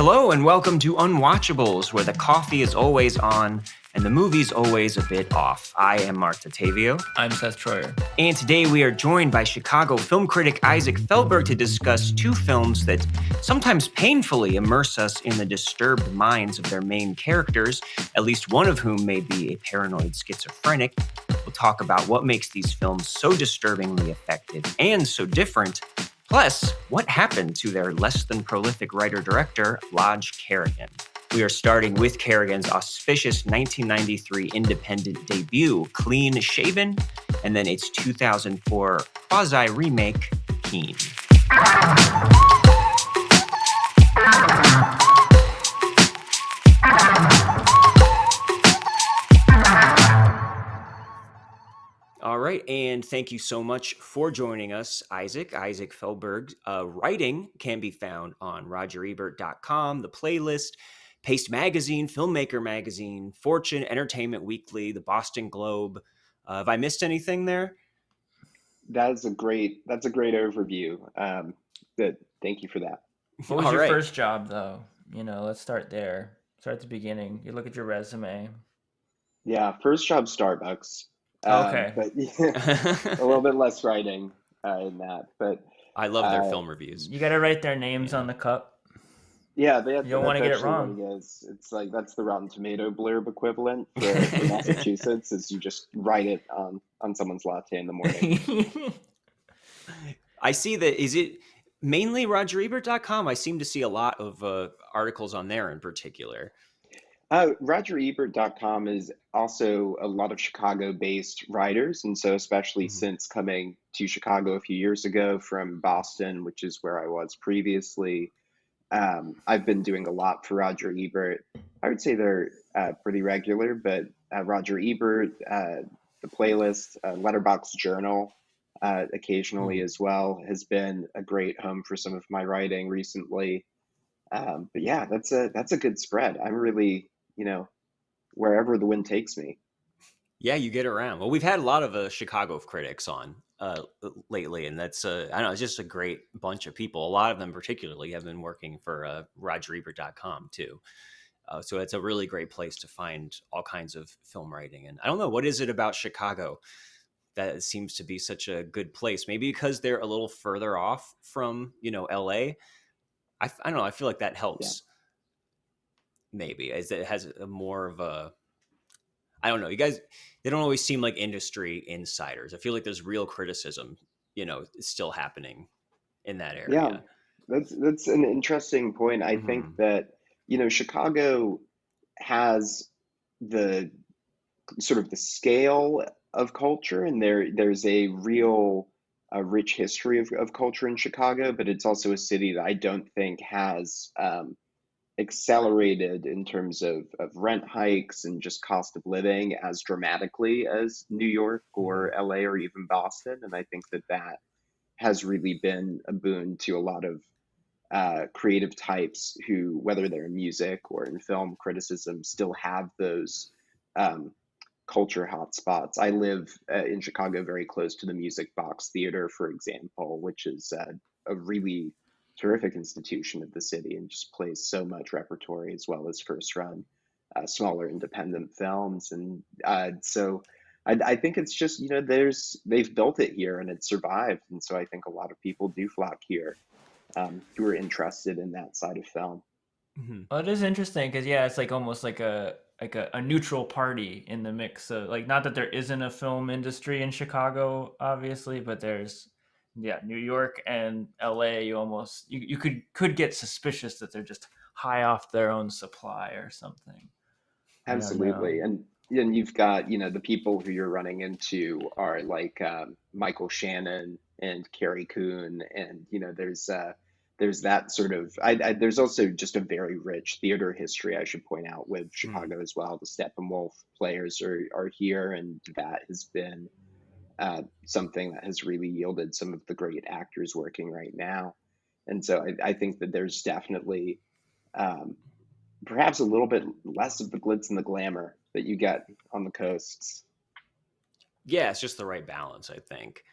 Hello and welcome to Unwatchables, where the coffee is always on and the movie's always a bit off. I am Marc Dottavio. I'm Seth Troyer. And today we are joined by Chicago film critic Isaac Feldberg to discuss two films that sometimes painfully immerse us in the disturbed minds of their main characters, at least one of whom may be a paranoid schizophrenic. We'll talk about what makes these films so disturbingly effective and so different. Plus, what happened to their less than prolific writer-director, Lodge Kerrigan? We are starting with Kerrigan's auspicious 1993 independent debut, Clean Shaven, and then its 2004 quasi-remake, Keane. All right, and thank you so much for joining us, Isaac. Isaac Feldberg. Writing can be found on RogerEbert.com, The Playlist, Paste Magazine, Filmmaker Magazine, Fortune, Entertainment Weekly, the Boston Globe. Have I missed anything there? That's a great overview. Thank you for that. What was your first job, though? Let's start there. Start at the beginning. You look at your resume. Yeah, first job, Starbucks. Okay. But a little bit less writing in that. But I love their film reviews. You got to write their names on the cup. Yeah, you don't want to get it wrong. It's like that's the Rotten Tomato blurb equivalent for Massachusetts. Is you just write it on someone's latte in the morning. I see that. Is it mainly RogerEbert.com? I seem to see a lot of articles on there in particular. RogerEbert.com is also a lot of Chicago-based writers, and so especially since coming to Chicago a few years ago from Boston, which is where I was previously, I've been doing a lot for Roger Ebert. I would say they're pretty regular, but Roger Ebert, The Playlist, Letterboxd Journal, occasionally as well, has been a great home for some of my writing recently. But yeah, that's a good spread. I'm really, wherever the wind takes me. Yeah, you get around. Well, we've had a lot of Chicago critics on lately, and that's I don't know, it's just a great bunch of people. A lot of them particularly have been working for RogerEbert.com too. So it's a really great place to find all kinds of film writing. And I don't know, what is it about Chicago that seems to be such a good place? Maybe because they're a little further off from, LA. I don't know. I feel like that helps. Yeah. Maybe as it has a more of a, I don't know. You guys, they don't always seem like industry insiders. I feel like there's real criticism, still happening in that area. Yeah, that's an interesting point. I think that, Chicago has the sort of the scale of culture, and there's a real rich history of culture in Chicago, but it's also a city that I don't think has accelerated in terms of rent hikes and just cost of living as dramatically as New York or LA or even Boston. And I think that has really been a boon to a lot of creative types who, whether they're in music or in film criticism, still have those culture hotspots. I live in Chicago very close to the Music Box Theater, for example, which is a really terrific institution of the city and just plays so much repertory as well as first run smaller independent films. And so I think it's just, they've built it here and it's survived. And so I think a lot of people do flock here who are interested in that side of film. Well, it is interesting because, yeah, it's like almost like a neutral party in the mix. So, like, not that there isn't a film industry in Chicago, obviously, but there's, New York and LA. You could get suspicious that they're just high off their own supply or something. Absolutely, and you've got the people who you're running into are like Michael Shannon and Carrie Coon, and there's that sort of there's also just a very rich theater history, I should point out, with Chicago as well. The Steppenwolf players are here, and that has been something that has really yielded some of the great actors working right now. And so I think that there's definitely perhaps a little bit less of the glitz and the glamour that you get on the coasts. Yeah, it's just the right balance, I think.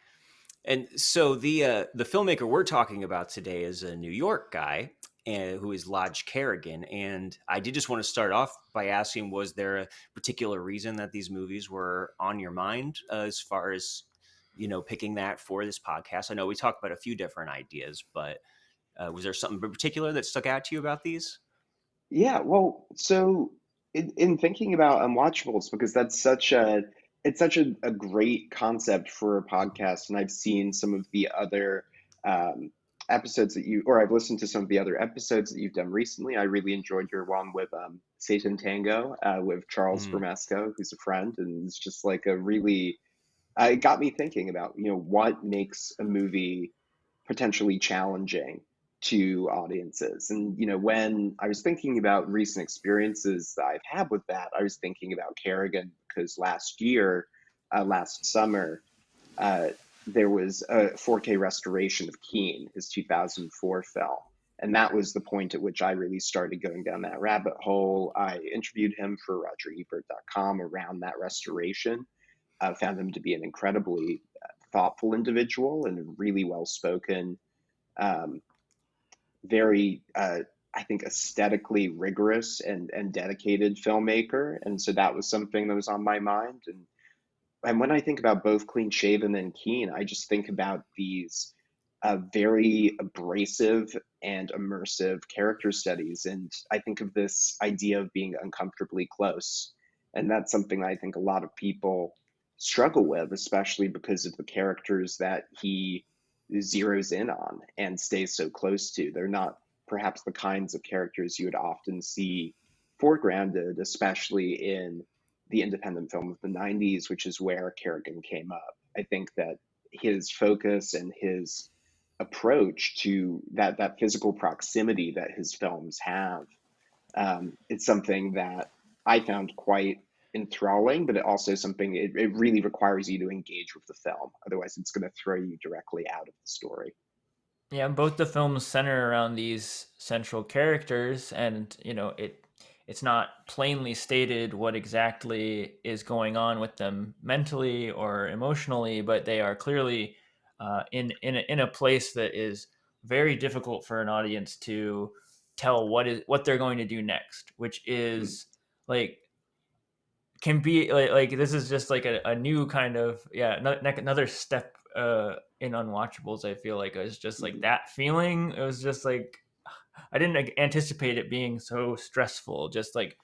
And so the filmmaker we're talking about today is a New York guy, and who is Lodge Kerrigan. And I did just want to start off by asking, was there a particular reason that these movies were on your mind as far as, picking that for this podcast? I know we talked about a few different ideas, but was there something in particular that stuck out to you about these? Yeah, well, so in thinking about Unwatchables, because it's such a great concept for a podcast, and I've seen some of the other um, episodes or I've listened to some of the other episodes that you've done recently. I really enjoyed your one with Satan Tango with Charles Mm, Bramesco, who's a friend, and it's just like a really it got me thinking about, what makes a movie potentially challenging to audiences. And, when I was thinking about recent experiences that I've had with that, I was thinking about Kerrigan because last summer, uh, there was a 4K restoration of Keane, his 2004 film. And that was the point at which I really started going down that rabbit hole. I interviewed him for RogerEbert.com around that restoration. Found him to be an incredibly thoughtful individual and really well spoken, um, very, I think, aesthetically rigorous and dedicated filmmaker. And so that was something that was on my mind. And when I think about both Clean Shaven and Keane, I just think about these very abrasive and immersive character studies. And I think of this idea of being uncomfortably close. And that's something I think a lot of people struggle with, especially because of the characters that he zeroes in on and stays so close to. They're not perhaps the kinds of characters you would often see foregrounded, especially in the independent film of the 90s, which is where Kerrigan came up. I think that his focus and his approach to that physical proximity that his films have, it's something that I found quite enthralling, but it also something it really requires you to engage with the film. Otherwise, it's going to throw you directly out of the story. Yeah, both the films center around these central characters, and it's not plainly stated what exactly is going on with them mentally or emotionally, but they are clearly in a place that is very difficult for an audience to tell what they're going to do next, which Mm, is like can be like this is just like a new kind of another step in Unwatchables. I feel like it was just like mhm, that feeling. It was just like I didn't anticipate it being so stressful. Just like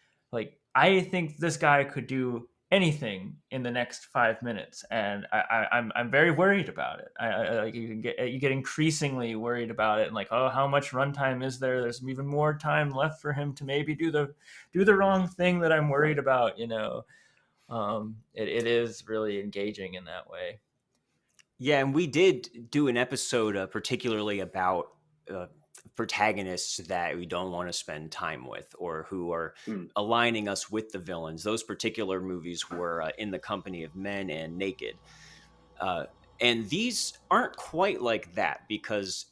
I think this guy could do anything in the next 5 minutes, and I'm very worried about it. Like you get increasingly worried about it, and like, oh, how much runtime is there? There's even more time left for him to maybe do the wrong thing that I'm worried about. It is really engaging in that way. Yeah, and we did do an episode particularly about uh, protagonists that we don't want to spend time with or who are mm, aligning us with the villains. Those particular movies were In the Company of Men and Naked. Uh, and these aren't quite like that because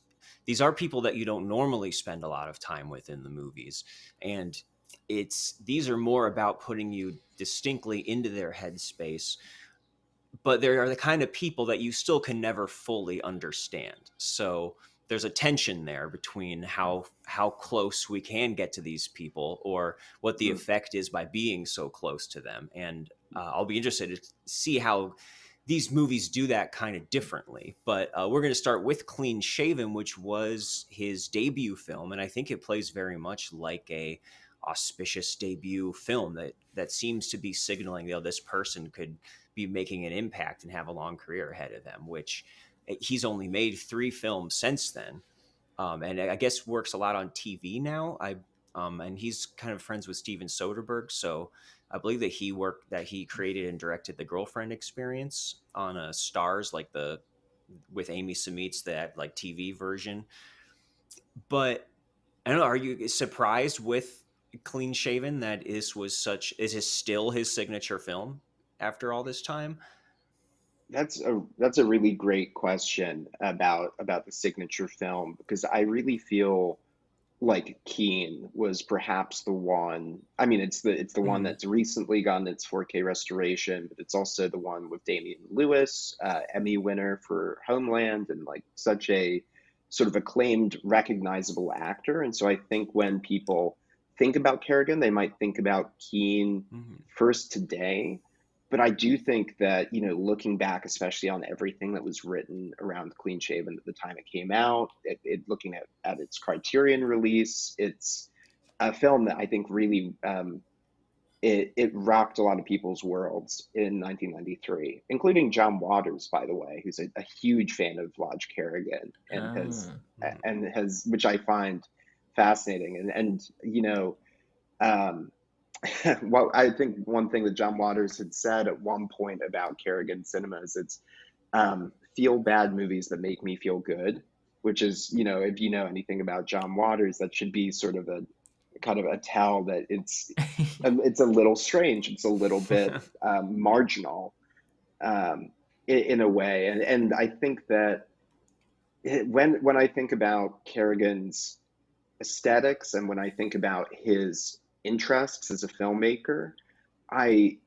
these are people that you don't normally spend a lot of time with in the movies. And these are more about putting you distinctly into their headspace, but there are the kind of people that you still can never fully understand. So there's a tension there between how close we can get to these people or what the mm. effect is by being so close to them. And I'll be interested to see how these movies do that kind of differently. But we're going to start with Clean Shaven, which was his debut film, and I think it plays very much like a auspicious debut film that seems to be signaling, this person could be making an impact and have a long career ahead of them, which he's only made 3 films since then. And I guess works a lot on TV now. And he's kind of friends with Steven Soderbergh, so I believe that he created and directed the Girlfriend Experience on Stars, like the with Amy Summit's that like TV version. But I don't know. Are you surprised with Clean Shaven that is this still his signature film after all this time? That's a really great question about the signature film because I really feel like Keane was perhaps the one. I mean, it's the one Mm-hmm. that's recently gotten its 4K restoration, but it's also the one with Damian Lewis, Emmy winner for Homeland, and like sort of acclaimed, recognizable actor. And so I think when people think about Kerrigan, they might think about Keane Mhm. first today. But I do think that, looking back, especially on everything that was written around Clean Shaven at the time it came out, looking at its Criterion release, it's a film that I think really it rocked a lot of people's worlds in 1993, including John Waters, by the way, who's a huge fan of Lodge Kerrigan Mhm. which I find fascinating. Um, well, I think one thing that John Waters had said at one point about Kerrigan cinemas, it's feel bad movies that make me feel good, which is, if you know anything about John Waters, that should be sort of a kind of a tell that it's a little strange. It's a little bit marginal in a way. And I think that when I think about Kerrigan's aesthetics and when I think about his interests as a filmmaker, I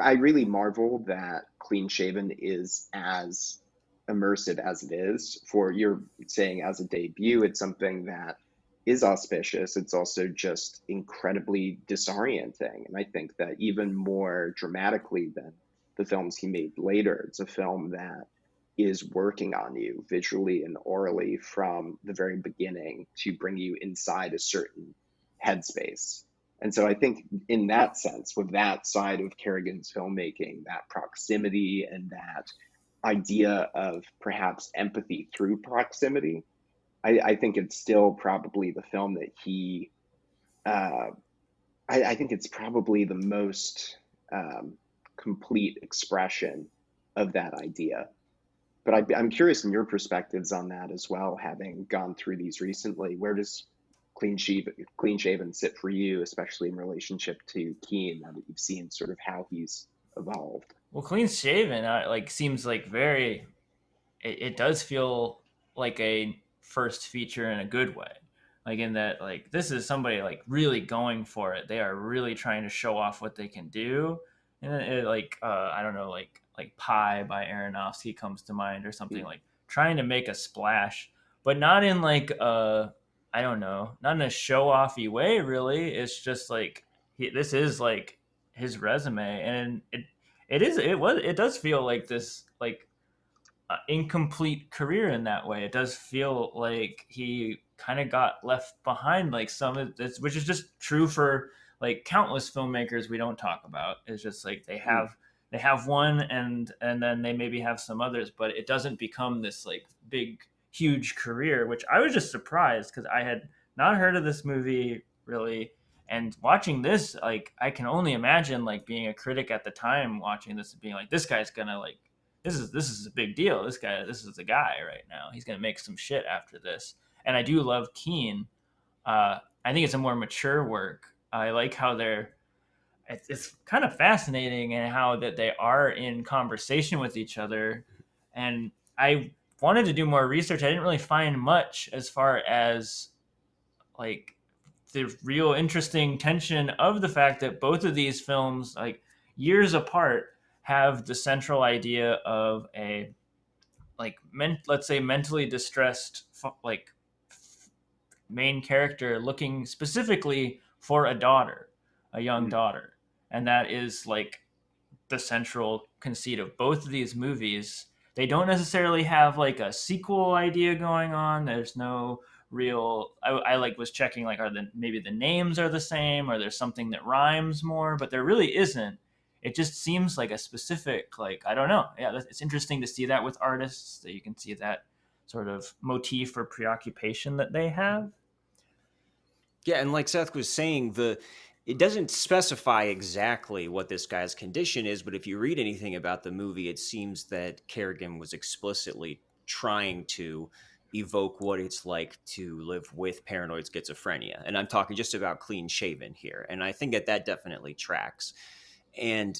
I really marvel that Clean Shaven is as immersive as it is. For you're saying as a debut, it's something that is auspicious. It's also just incredibly disorienting. And I think that even more dramatically than the films he made later, it's a film that is working on you visually and orally from the very beginning to bring you inside a certain headspace. And so I think in that sense, with that side of Kerrigan's filmmaking, that proximity and that idea of perhaps empathy through proximity, I think it's still probably the film that uh, I think it's probably the most um, complete expression of that idea. But I'm curious in your perspectives on that as well, having gone through these recently. Where does Clean Shaven sit for you, especially in relationship to Keane, now that you've seen sort of how he's evolved? Well, Clean Shaven like seems like very. It does feel like a first feature in a good way, like in that like this is somebody like really going for it. They are really trying to show off what they can do, and like I don't know, like Pie by Aronofsky comes to mind or something, Mm. like trying to make a splash, but not in like I don't know, not in a show offy way. Really, it's just like this is like his resume, and it does feel like this like incomplete career in that way. It does feel like he kind of got left behind, like some of this, which is just true for like countless filmmakers we don't talk about. It's just like Mm. they have one and then they maybe have some others, but it doesn't become this like big huge career, which I was just surprised because I had not heard of this movie really. And watching this, like I can only imagine like being a critic at the time watching this and being like, this guy's gonna like this is a big deal. This is the guy right now. He's gonna make some shit after this. And I do love Keane. I think it's a more mature work. I like how it's kind of fascinating and how that they are in conversation with each other. And I wanted to do more research. I didn't really find much as far as like the real interesting tension of the fact that both of these films, like years apart, have the central idea of a let's say mentally distressed like main character looking specifically for a daughter, a young Mm. daughter, and that is like the central conceit of both of these movies. They don't necessarily have like a sequel idea going on. There's no real. I like was checking like are the maybe the names are the same or there's something that rhymes more, but there really isn't. It just seems like a specific like I don't know. Yeah, it's interesting to see that with artists that you can see that sort of motif or preoccupation that they have. Yeah, and like Seth was saying, it doesn't specify exactly what this guy's condition is, but if you read anything about the movie, it seems that Kerrigan was explicitly trying to evoke what it's like to live with paranoid schizophrenia. And I'm talking just about Clean Shaven here. And I think that definitely tracks. And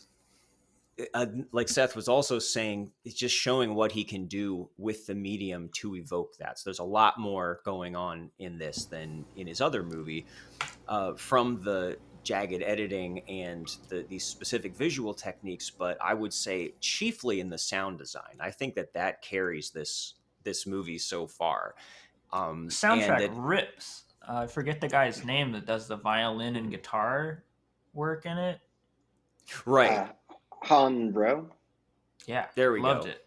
like Seth was also saying, it's just showing what he can do with the medium to evoke that. So there's a lot more going on in this than in his other movie, from the jagged editing and these specific visual techniques. But I would say chiefly in the sound design. I think that carries this movie so far. And Soundtrack that rips. I forget the guy's name that does the violin and guitar work in it. right Uh, Han Ro. Yeah, there we loved go. it.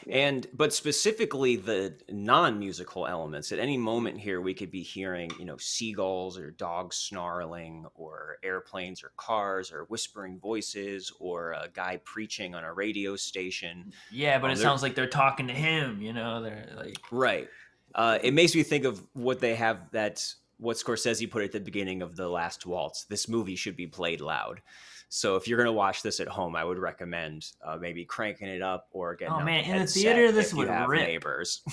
Yeah. But specifically the non-musical elements, at any moment here we could be hearing, seagulls or dogs snarling or airplanes or cars or whispering voices or a guy preaching on a radio station. Yeah, but it There sounds like they're talking to him. They're like, Right. It makes me think of what they have what Scorsese put at the beginning of The Last Waltz. This movie should be played loud. So if you're going to watch this at home, I would recommend maybe cranking it up or getting oh out the man, in the headset theater this if you would have rip. neighbors.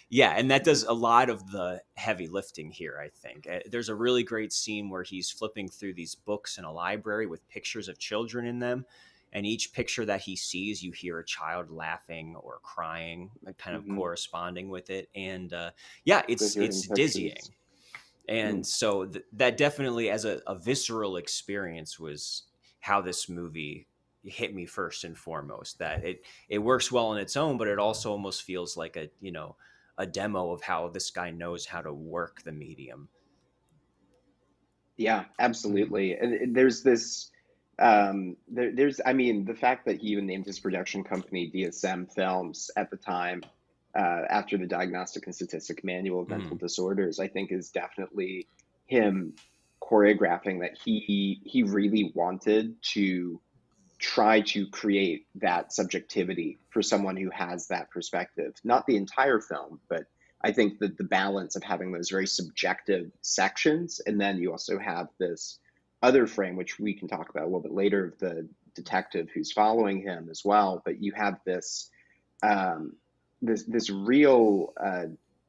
Yeah, and that does a lot of the heavy lifting here, I think. There's a really great scene where he's flipping through these books in a library with pictures of children in them, and each picture that he sees, you hear a child laughing or crying, kind of Hmm. corresponding with it. And yeah, The it's hearing dizzying. pictures. And Mm. so that definitely, as a visceral experience, was how this movie hit me first and foremost. That it works well on its own, but it also almost feels like a demo of how this guy knows how to work the medium. Yeah, Mhm. absolutely. And there's this, there's, I mean, the fact that he even named his production company DSM Films at the time, after the Diagnostic and Statistic Manual of Mental Mm. Disorders, I think is definitely him choreographing that he really wanted to try to create that subjectivity for someone who has that perspective. Not the entire film, but I think that the balance of having those very subjective sections, and then you also have this other frame, which we can talk about a little bit later, of the detective who's following him as well. But you have um, this real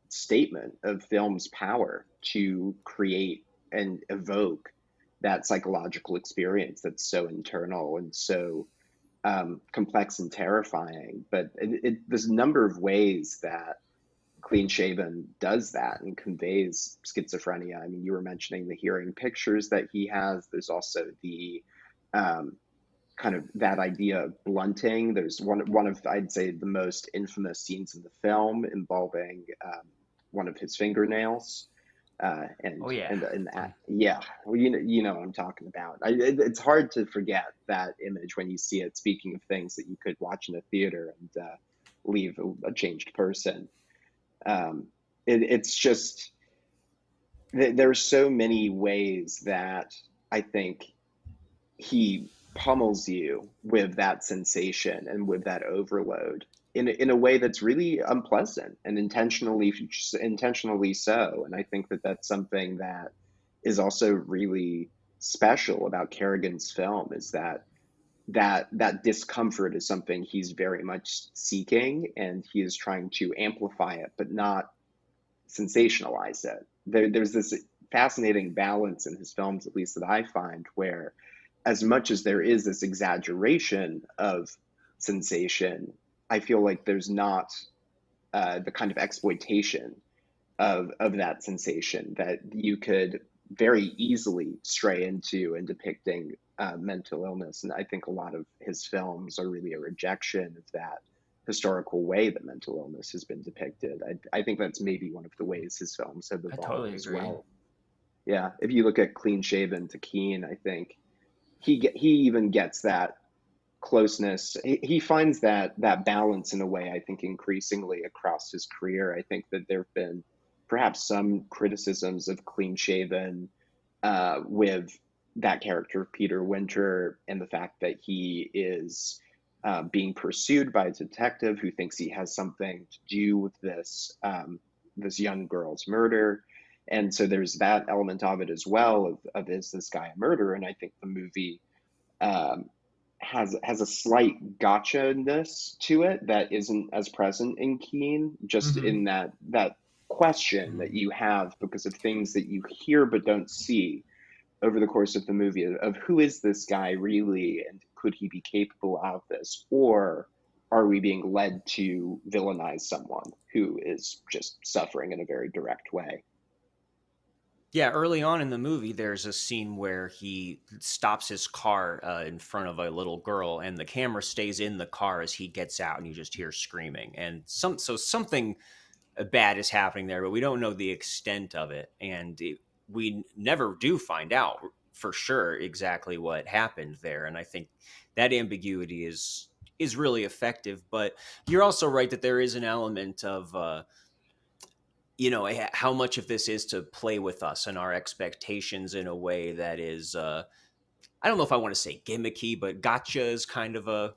statement of film's power to create and evoke that psychological experience that's so internal and so complex and terrifying. But there's a number of ways that Clean Shaven does that and conveys schizophrenia. I mean, you were mentioning the hearing pictures that he has. There's also the um, kind of that idea of blunting. There's one of I'd say the most infamous scenes in the film involving one of his fingernails. Oh yeah. And that, yeah, well, you know what I'm talking about. It's hard to forget that image when you see it. Speaking of things that you could watch in a theater and leave a changed person, um, it's just there's so many ways that I think he pummels you with that sensation and with that overload in a way that's really unpleasant and intentionally so. And I think that that's something that is also really special about Kerrigan's film, is that discomfort is something he's very much seeking, and he is trying to amplify it but not sensationalize it. There's this fascinating balance in his films, at least that I find, where as much as there is this exaggeration of sensation, I feel like there's not the kind of exploitation of that sensation that you could very easily stray into in depicting mental illness. And I think a lot of his films are really a rejection of that historical way that mental illness has been depicted. I think that's maybe one of the ways his films have I evolved totally as agree. well. Yeah, if you look at Clean Shaven to Keane, I think he even gets that closeness. He finds that balance in a way, I think, increasingly across his career. I think that there have been perhaps some criticisms of Clean Shaven with that character of Peter Winter and the fact that he is being pursued by a detective who thinks he has something to do with this young girl's murder. And so there's that element of it as well, of is this guy a murderer? And I think the movie um, has a slight gotcha-ness to it that isn't as present in Keane, just Hmm. in that question that Mm. you have because of things that you hear but don't see over the course of the movie, of who is this guy really, and could he be capable of this, or are we being led to villainize someone who is just suffering in a very direct way? Yeah, early on in the movie, there's a scene where he stops his car in front of a little girl, and the camera stays in the car as he gets out, and you just hear screaming. And something bad is happening there, but we don't know the extent of it, and we never do find out for sure exactly what happened there. And I think that ambiguity is really effective. But you're also right that there is an element of how much of this is to play with us and our expectations in a way that is I don't know if I want to say gimmicky, but gotcha is kind of a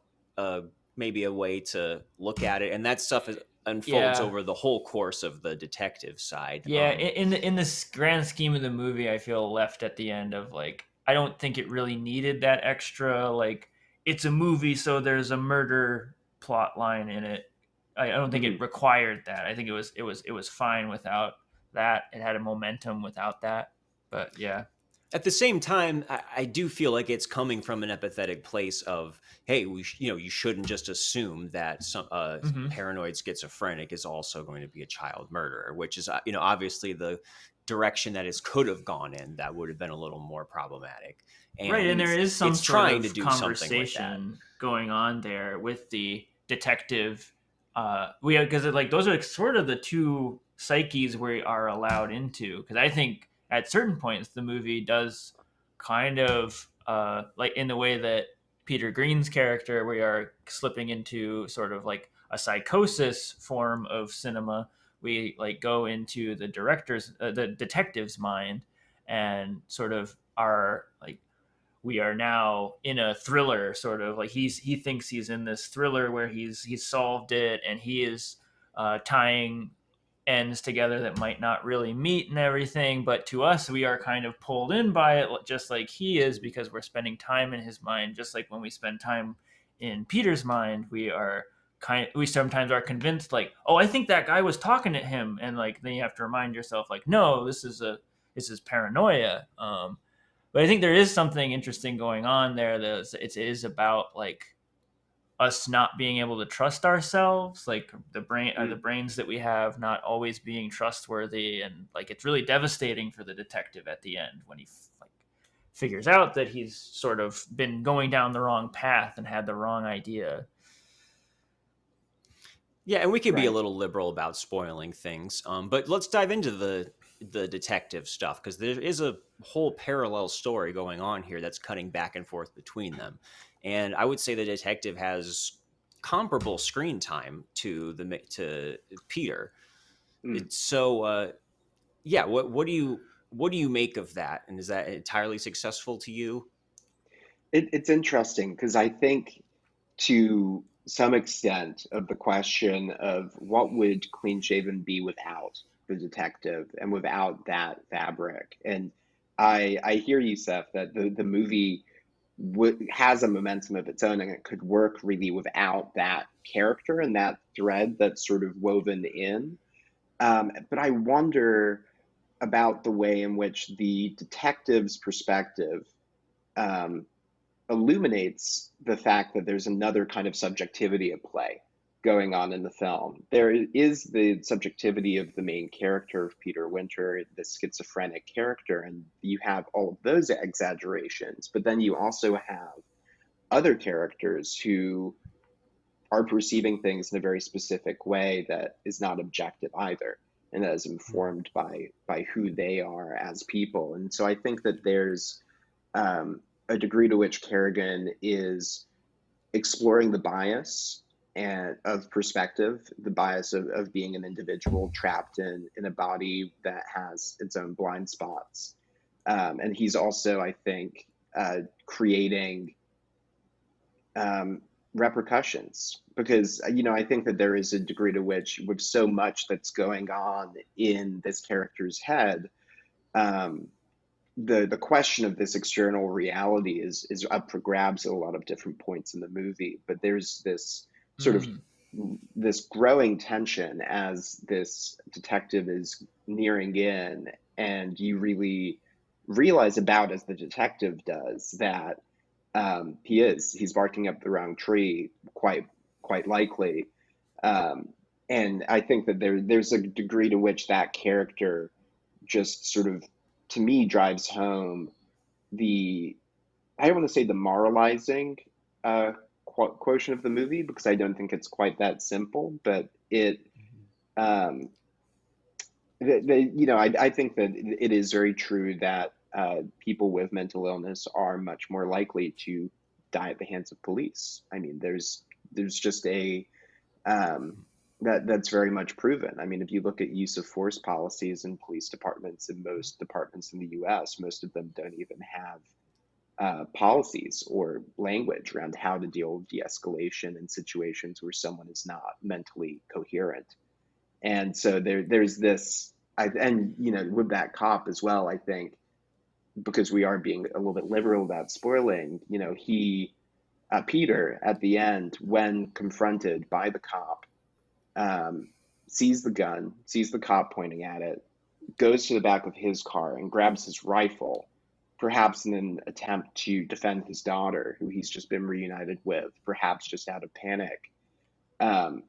maybe a way to look at it, and that stuff unfolds Yeah. over the whole course of the detective side. Yeah, in the grand scheme of the movie, I feel left at the end of like I don't think it really needed that extra like it's a movie, so there's a murder plot line in it. I don't think Mhm. it required that. I think it was fine without that. It had a momentum without that. But yeah. At the same time, I do feel like it's coming from an empathetic place of, hey, you shouldn't just assume that some Hmm. paranoid schizophrenic is also going to be a child murderer, which is obviously the direction that it could have gone in. That would have been a little more problematic, Right, and and there is some it's sort trying to of do something with that. conversation going on there with the detective. We because like those are sort of the two psyches we are allowed into. Because I think at certain points the movie does kind of like in the way that Peter Green's character, we are slipping into sort of like a psychosis form of cinema. We like go into the detective's mind, and sort of are like we are now in a thriller sort of like he thinks he's in this thriller where he's solved it, and he is tying ends together that might not really meet and everything, but to us we are kind of pulled in by it just like he is, because we're spending time in his mind, just like when we spend time in Peter's mind we sometimes are convinced like, oh, I think that guy was talking to him, and like then you have to remind yourself like, no, this is paranoia. But I think there is something interesting going on there that it is about like us not being able to trust ourselves, like the Mm. brains that we have not always being trustworthy, and like it's really devastating for the detective at the end when he like figures out that he's sort of been going down the wrong path and had the wrong idea. Yeah, and we can be a Right. little liberal about spoiling things. But let's dive into the detective stuff, because there is a whole parallel story going on here that's cutting back and forth between them. And I would say the detective has comparable screen time to Peter. Mm. It's so yeah. What do you make of that? And is that entirely successful to you? It's interesting because I think to some extent of the question of what would Clean Shaven be without the detective and without that fabric. And I hear you, Seth, that the movie has a momentum of its own and it could work really without that character and that thread that's sort of woven in. But I wonder about the way in which the detective's perspective um, illuminates the fact that there's another kind of subjectivity at play going on in the film. There is the subjectivity of the main character of Peter Winter, the schizophrenic character, and you have all of those exaggerations, but then you also have other characters who are perceiving things in a very specific way that is not objective either, and that is informed by who they are as people. And so I think that there's a degree to which Kerrigan is exploring the bias and of perspective, the bias of being an individual trapped in a body that has its own blind spots. And he's also, I think, creating um, repercussions because I think that there is a degree to which, with so much that's going on in this character's head, um, the question of this external reality is up for grabs at a lot of different points in the movie. But there's this sort of Mm. this growing tension as this detective is nearing in, and you really realize about as the detective does that he's barking up the wrong tree quite likely. Um, and I think that there's a degree to which that character just sort of, to me, drives home the, I don't want to say the moralizing uh, quotient of the movie because I don't think it's quite that simple, but it I think that it is very true that people with mental illness are much more likely to die at the hands of police. I mean, there's just a that's very much proven. I mean, if you look at use of force policies in police departments, in most departments in the U.S., most of them don't even have policies or language around how to deal with de-escalation in situations where someone is not mentally coherent. And so there's this, and with that cop as well, I think, because we are being a little bit liberal about spoiling, Peter at the end, when confronted by the cop, sees the gun, sees the cop pointing at it, goes to the back of his car and grabs his rifle, perhaps in an attempt to defend his daughter, who he's just been reunited with, perhaps just out of panic. Um,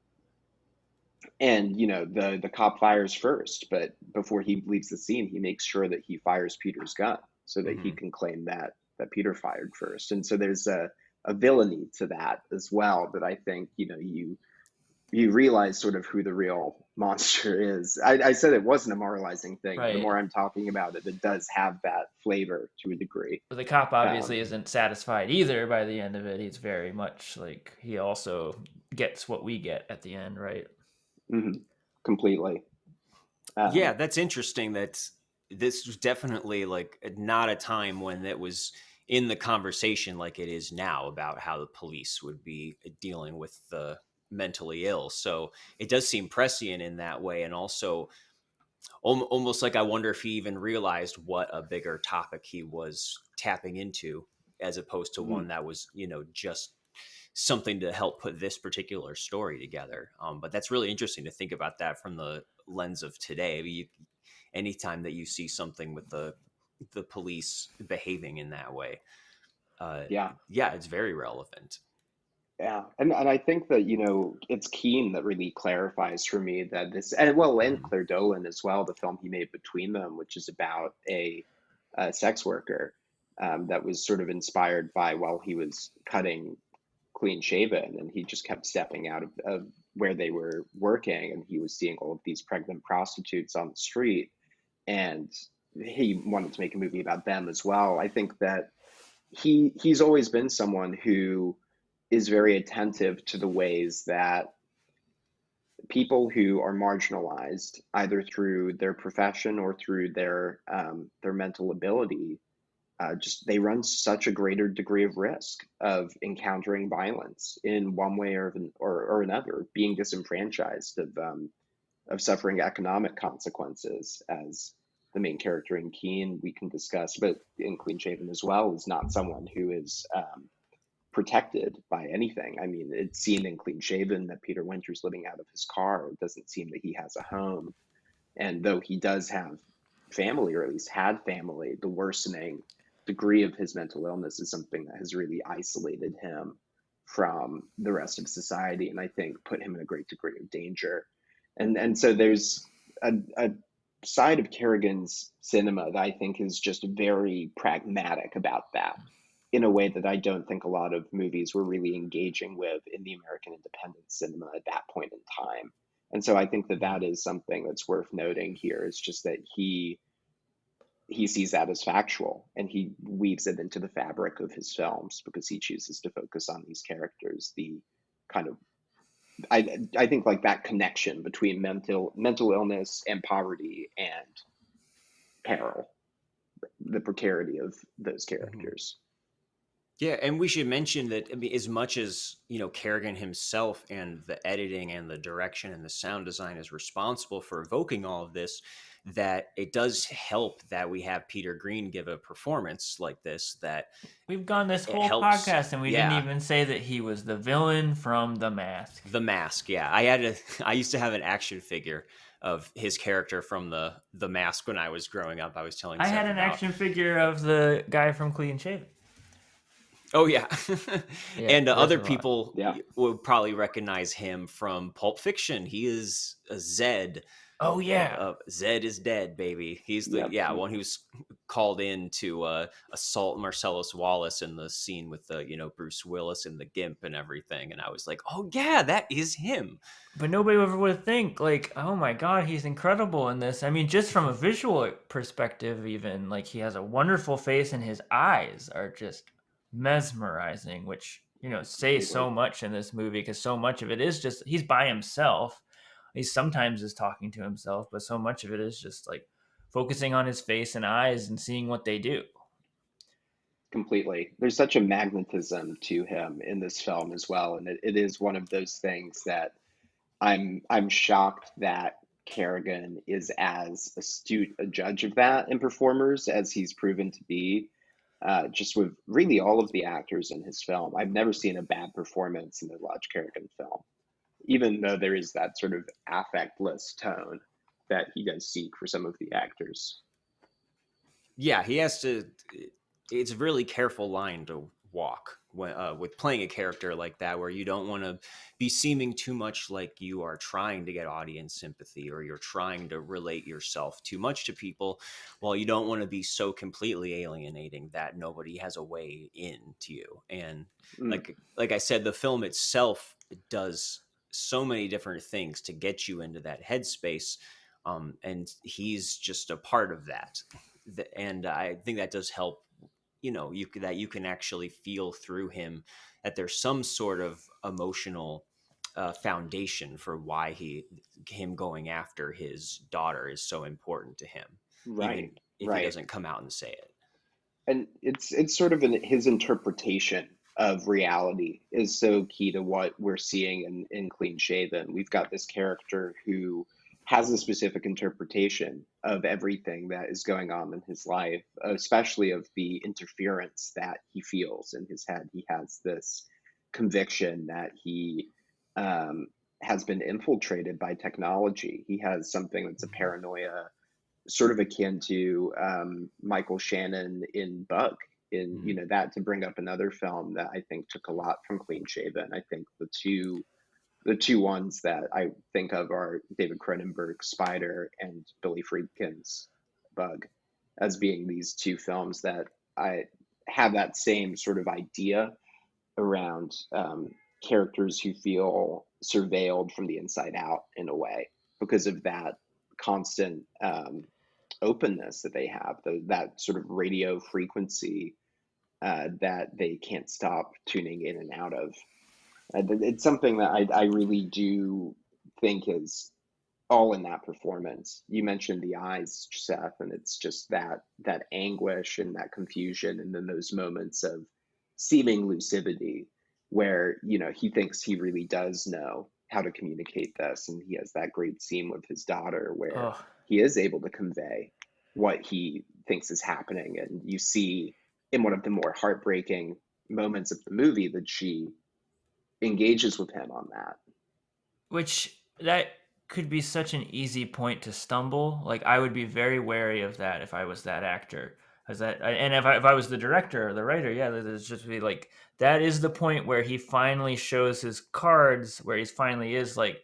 and the cop fires first, but before he leaves the scene, he makes sure that he fires Peter's gun so that he can claim that Peter fired first. And so there's a villainy to that as well, that I think you realize sort of who the real monster is. I said it wasn't a moralizing thing. Right. The more I'm talking about it, it does have that flavor to a degree. But the cop obviously isn't satisfied either by the end of it. He's very much like, he also gets what we get at the end, right? Completely. Yeah, that's interesting. That this was definitely like not a time when it was in the conversation like it is now about how the police would be dealing with the mentally ill. So it does seem prescient in that way. And also almost like I wonder if he even realized what a bigger topic he was tapping into, as opposed to one that was, just something to help put this particular story together. But that's really interesting to think about that from the lens of today. I mean, anytime that you see something with the police behaving in that way, it's very relevant. Yeah, and I think that it's Keane that really clarifies for me that this, and Claire Dolan as well, the film he made between them, which is about a sex worker that was sort of inspired by while he was cutting Clean Shaven, and he just kept stepping out of where they were working, and he was seeing all of these pregnant prostitutes on the street, and he wanted to make a movie about them as well. I think that he's always been someone who is very attentive to the ways that people who are marginalized, either through their profession or through their mental ability, just they run such a greater degree of risk of encountering violence in one way or another, being disenfranchised, of suffering economic consequences, as the main character in Keane we can discuss, but in Clean Shaven as well, is not someone who is protected by anything. I mean, it's seen in Clean Shaven that Peter Winter's living out of his car. It doesn't seem that he has a home. And though he does have family, or at least had family, the worsening degree of his mental illness is something that has really isolated him from the rest of society, and I think put him in a great degree of danger. And so there's a side of Kerrigan's cinema that I think is just very pragmatic about that, in a way that I don't think a lot of movies were really engaging with in the American independent cinema at that point in time. And so I think that is something that's worth noting here. It's just that he sees that as factual, and he weaves it into the fabric of his films because he chooses to focus on these characters, the kind of, I think, like that connection between mental illness and poverty and peril, the precarity of those characters. Yeah, and we should mention that, I mean, as much as Kerrigan himself and the editing and the direction and the sound design is responsible for evoking all of this, that it does help that we have Peter Green give a performance like this. That we've gone this whole podcast and we didn't even say that he was the villain from The Mask. The Mask, yeah. I used to have an action figure of his character from the Mask when I was growing up. I was telling Seth I had an action figure of the guy from Clean Shaven. Oh, yeah. And other people would probably recognize him from Pulp Fiction. He is a Zed. Oh, yeah. Zed is dead, baby. He's the one who's called in to assault Marcellus Wallace in the scene with the Bruce Willis and the Gimp and everything, and I was like, oh yeah, that is him. But nobody ever would think like, oh my god, he's incredible in this. I mean, just from a visual perspective, even like he has a wonderful face and his eyes are just mesmerizing, which say so Completely. much in this movie because so much of it is just he's by himself. He sometimes is talking to himself, but so much of it is just like focusing on his face and eyes and seeing what they do. Completely. There's such a magnetism to him in this film as well, and it is one of those things that I'm shocked that Kerrigan is as astute a judge of that in performers as he's proven to be. Just with really all of the actors in his film, I've never seen a bad performance in a Lodge Kerrigan film, even though there is that sort of affectless tone that he does seek for some of the actors. Yeah, he has to. It's a really careful line to walk with playing a character like that, where you don't want to be seeming too much like you are trying to get audience sympathy or you're trying to relate yourself too much to people, while you don't want to be so completely alienating that nobody has a way in to you. And Mm, like I said, the film itself does so many different things to get you into that headspace, and he's just a part of that. And I think that does help. That you can actually feel through him that there's some sort of emotional foundation for why him going after his daughter is so important to him, even right, if he right. doesn't come out and say it. And it's sort of his interpretation of reality is so key to what we're seeing in Clean Shaven. We've got this character who has a specific interpretation of everything that is going on in his life, especially of the interference that he feels in his head. He has this conviction that he um, has been infiltrated by technology. He has something that's a paranoia sort of akin to Michael Shannon in Bug. In Mhm. that, to bring up another film that I think took a lot from Clean Shaven. I think the two ones that I think of are David Cronenberg's Spider and Billy Friedkin's Bug, as being these two films that I have that same sort of idea around characters who feel surveilled from the inside out in a way because of that constant openness that they have, that sort of radio frequency that they can't stop tuning in and out of. It's something that I really do think is all in that performance. You mentioned the eyes, Seth, and it's just that anguish and that confusion, and then those moments of seeming lucidity where he thinks he really does know how to communicate this, and he has that great scene with his daughter where Oh, he is able to convey what he thinks is happening, and you see in one of the more heartbreaking moments of the movie that she engages with him on that. which that could be such an easy point to stumble. Like I would be very wary of that if I was that actor. As that, and if I was the director or the writer, yeah, there's just be like that is the point where he finally shows his cards, where he finally is like,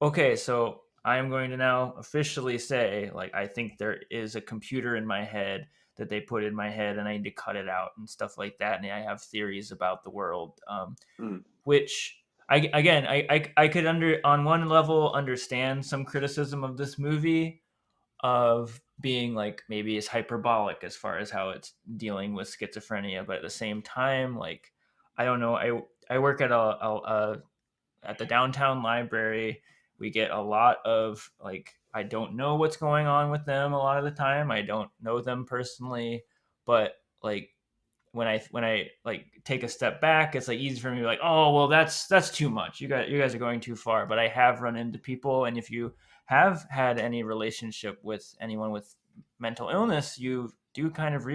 okay, so I am going to now officially say, like, I think there is a computer in my head that they put in my head, and I need to cut it out and stuff like that. And I have theories about the world. Mm, Which I could under on one level understand some criticism of this movie of being like maybe it's hyperbolic as far as how it's dealing with schizophrenia, but at the same time, like I don't know, I work at a at the downtown library. We get a lot of like I don't know what's going on with them a lot of the time. I don't know them personally, but like when I like take a step back, it's like easy for me to be like, oh well, that's too much. You guys are going too far. But I have run into people, and if you have had any relationship with anyone with mental illness, you do kind of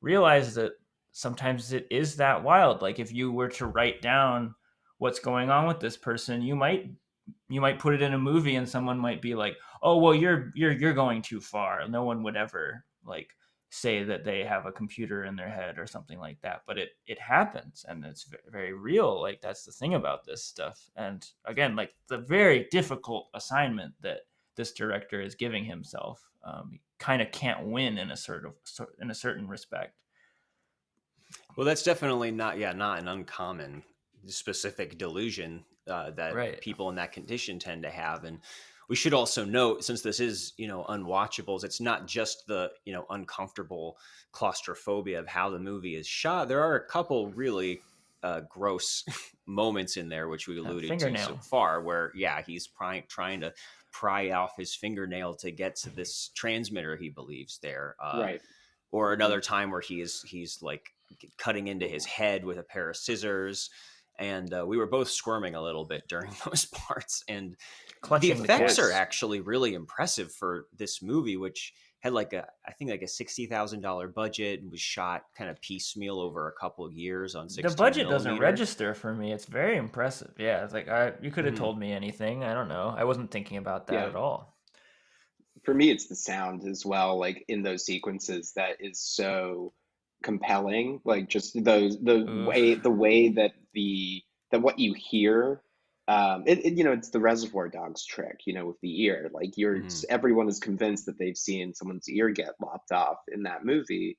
realize that sometimes it is that wild. Like if you were to write down what's going on with this person, you might put it in a movie, and someone might be like, oh well, you're going too far. No one would ever like say that they have a computer in their head or something like that, but it happens, and it's very real. Like that's the thing about this stuff. And again, like the very difficult assignment that this director is giving himself, kind of can't win in a certain respect. Well, that's definitely not an uncommon specific delusion that Right. people in that condition tend to have. And we should also note, since this is, Unwatchables, it's not just the, uncomfortable claustrophobia of how the movie is shot. There are a couple really gross moments in there, which we alluded to so Fingernail. far, where, he's trying to pry off his fingernail to get to this transmitter he believes there. Right. Or another time where he's like cutting into his head with a pair of scissors, and we were both squirming a little bit during those parts. And Clutching the the effects cat. are actually really impressive for this movie, which had I think a $60,000 budget and was shot kind of piecemeal over a couple of years on 16 The budget doesn't millimeter. register for me. It's very impressive. Yeah, it's like you could have Mhm. told me anything. I don't know. I wasn't thinking about that Yeah. at all. For me, it's the sound as well, like in those sequences that is so compelling. Like just Oof. the way that what you hear, it's the Reservoir Dogs trick, with the ear. Like Mhm. everyone is convinced that they've seen someone's ear get lopped off in that movie,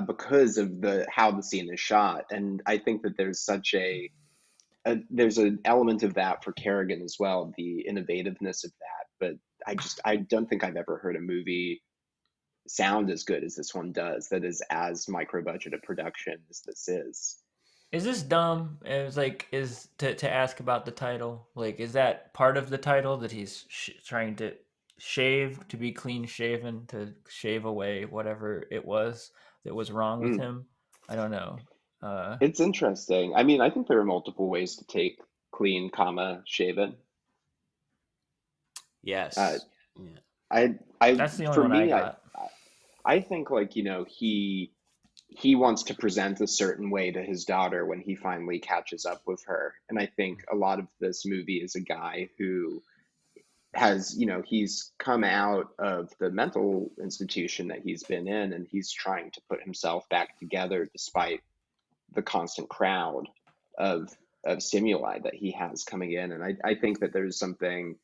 because of how the scene is shot. And I think that there's such there's an element of that for Kerrigan as well, the innovativeness of that. But I don't think I've ever heard a movie sound as good as this one does, that is as micro budget a production as this is. Is this dumb? It was like is to ask about the title. Like, is that part of the title that he's trying to shave to be clean shaven, to shave away whatever it was that was wrong with Mm. him? I don't know. It's interesting. I mean, I think there are multiple ways to take clean, shaven. Uh, Yes. Yeah. I That's the only for one I me, got. I think, like, he wants to present a certain way to his daughter when he finally catches up with her. And I think a lot of this movie is a guy who has, he's come out of the mental institution that he's been in, and he's trying to put himself back together despite the constant crowd of stimuli that he has coming in. And I think that there's something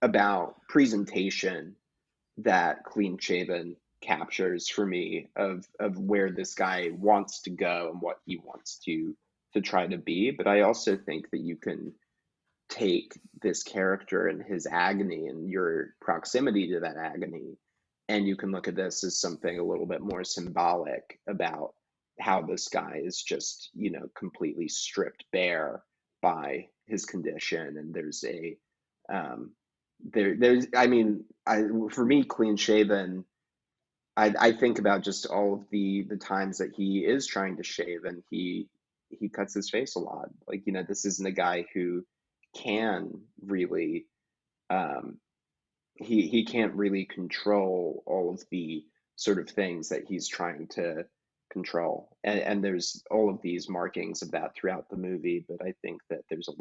about presentation that Clean Shaven captures for me of where this guy wants to go and what he wants to try to be. But I also think that you can take this character and his agony and your proximity to that agony, and you can look at this as something a little bit more symbolic about how this guy is just, completely stripped bare by his condition. And there's I mean, for me, Clean Shaven, I think about just all of the times that he is trying to shave, and he cuts his face a lot. Like, this isn't a guy who can really, um, he can't really control all of the sort of things that he's trying to control. And there's all of these markings of that throughout the movie. But I think that there's a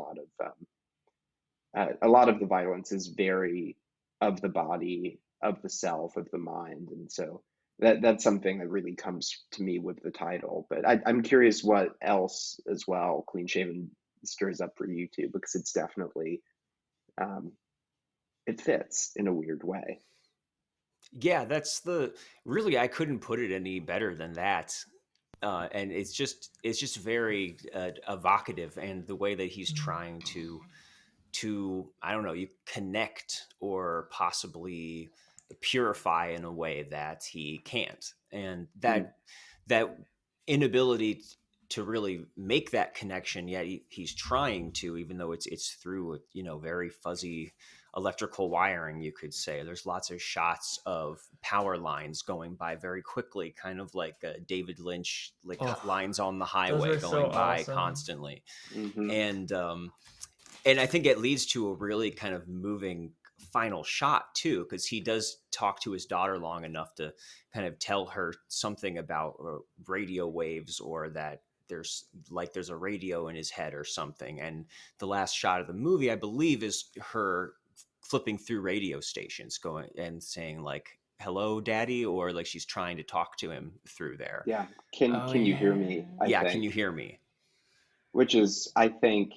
lot of the violence is very of the body, of the self, of the mind. And so that's something that really comes to me with the title. But I'm curious what else as well Clean Shaven stirs up for you too, because it's definitely, um, it fits in a weird way. Yeah, that's really, I couldn't put it any better than that. And it's just very evocative, and the way that he's trying to I don't know, you connect or possibly purify in a way that he can't. And Mm, that inability to really make that connection, yet he's trying to, even though it's through, very fuzzy electrical wiring, you could say. There's lots of shots of power lines going by very quickly, kind of like David Lynch, like Oh, lines on the those highway are so going by awesome. constantly. hmm And I think it leads to a really kind of moving final shot too, because he does talk to his daughter long enough to kind of tell her something about radio waves, or that there's a radio in his head or something. And the last shot of the movie, I believe, is her flipping through radio stations, going and saying like, "Hello, Daddy," or like she's trying to talk to him through there. Yeah. Oh Can you hear yeah. me? I Yeah, can think, you hear me? which is, I think,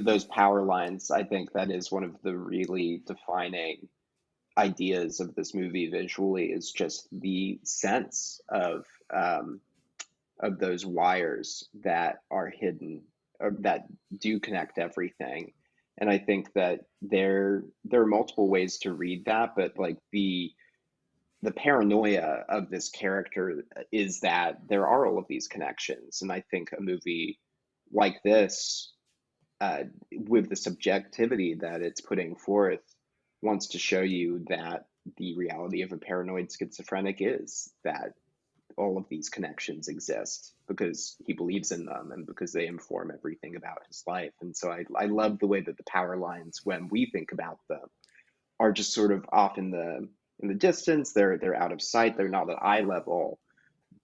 those power lines, I think that is one of the really defining, ideas of this movie visually is just the sense of those wires that are hidden or that do connect everything. And I think that there are multiple ways to read that, but like the paranoia of this character is that there are all of these connections. And I think a movie like this, with the subjectivity that it's putting forth, wants to show you that the reality of a paranoid schizophrenic is that all of these connections exist because he believes in them and because they inform everything about his life. And so I love the way that the power lines, when we think about them, are just sort of off in the distance. They're out of sight. They're not at eye level,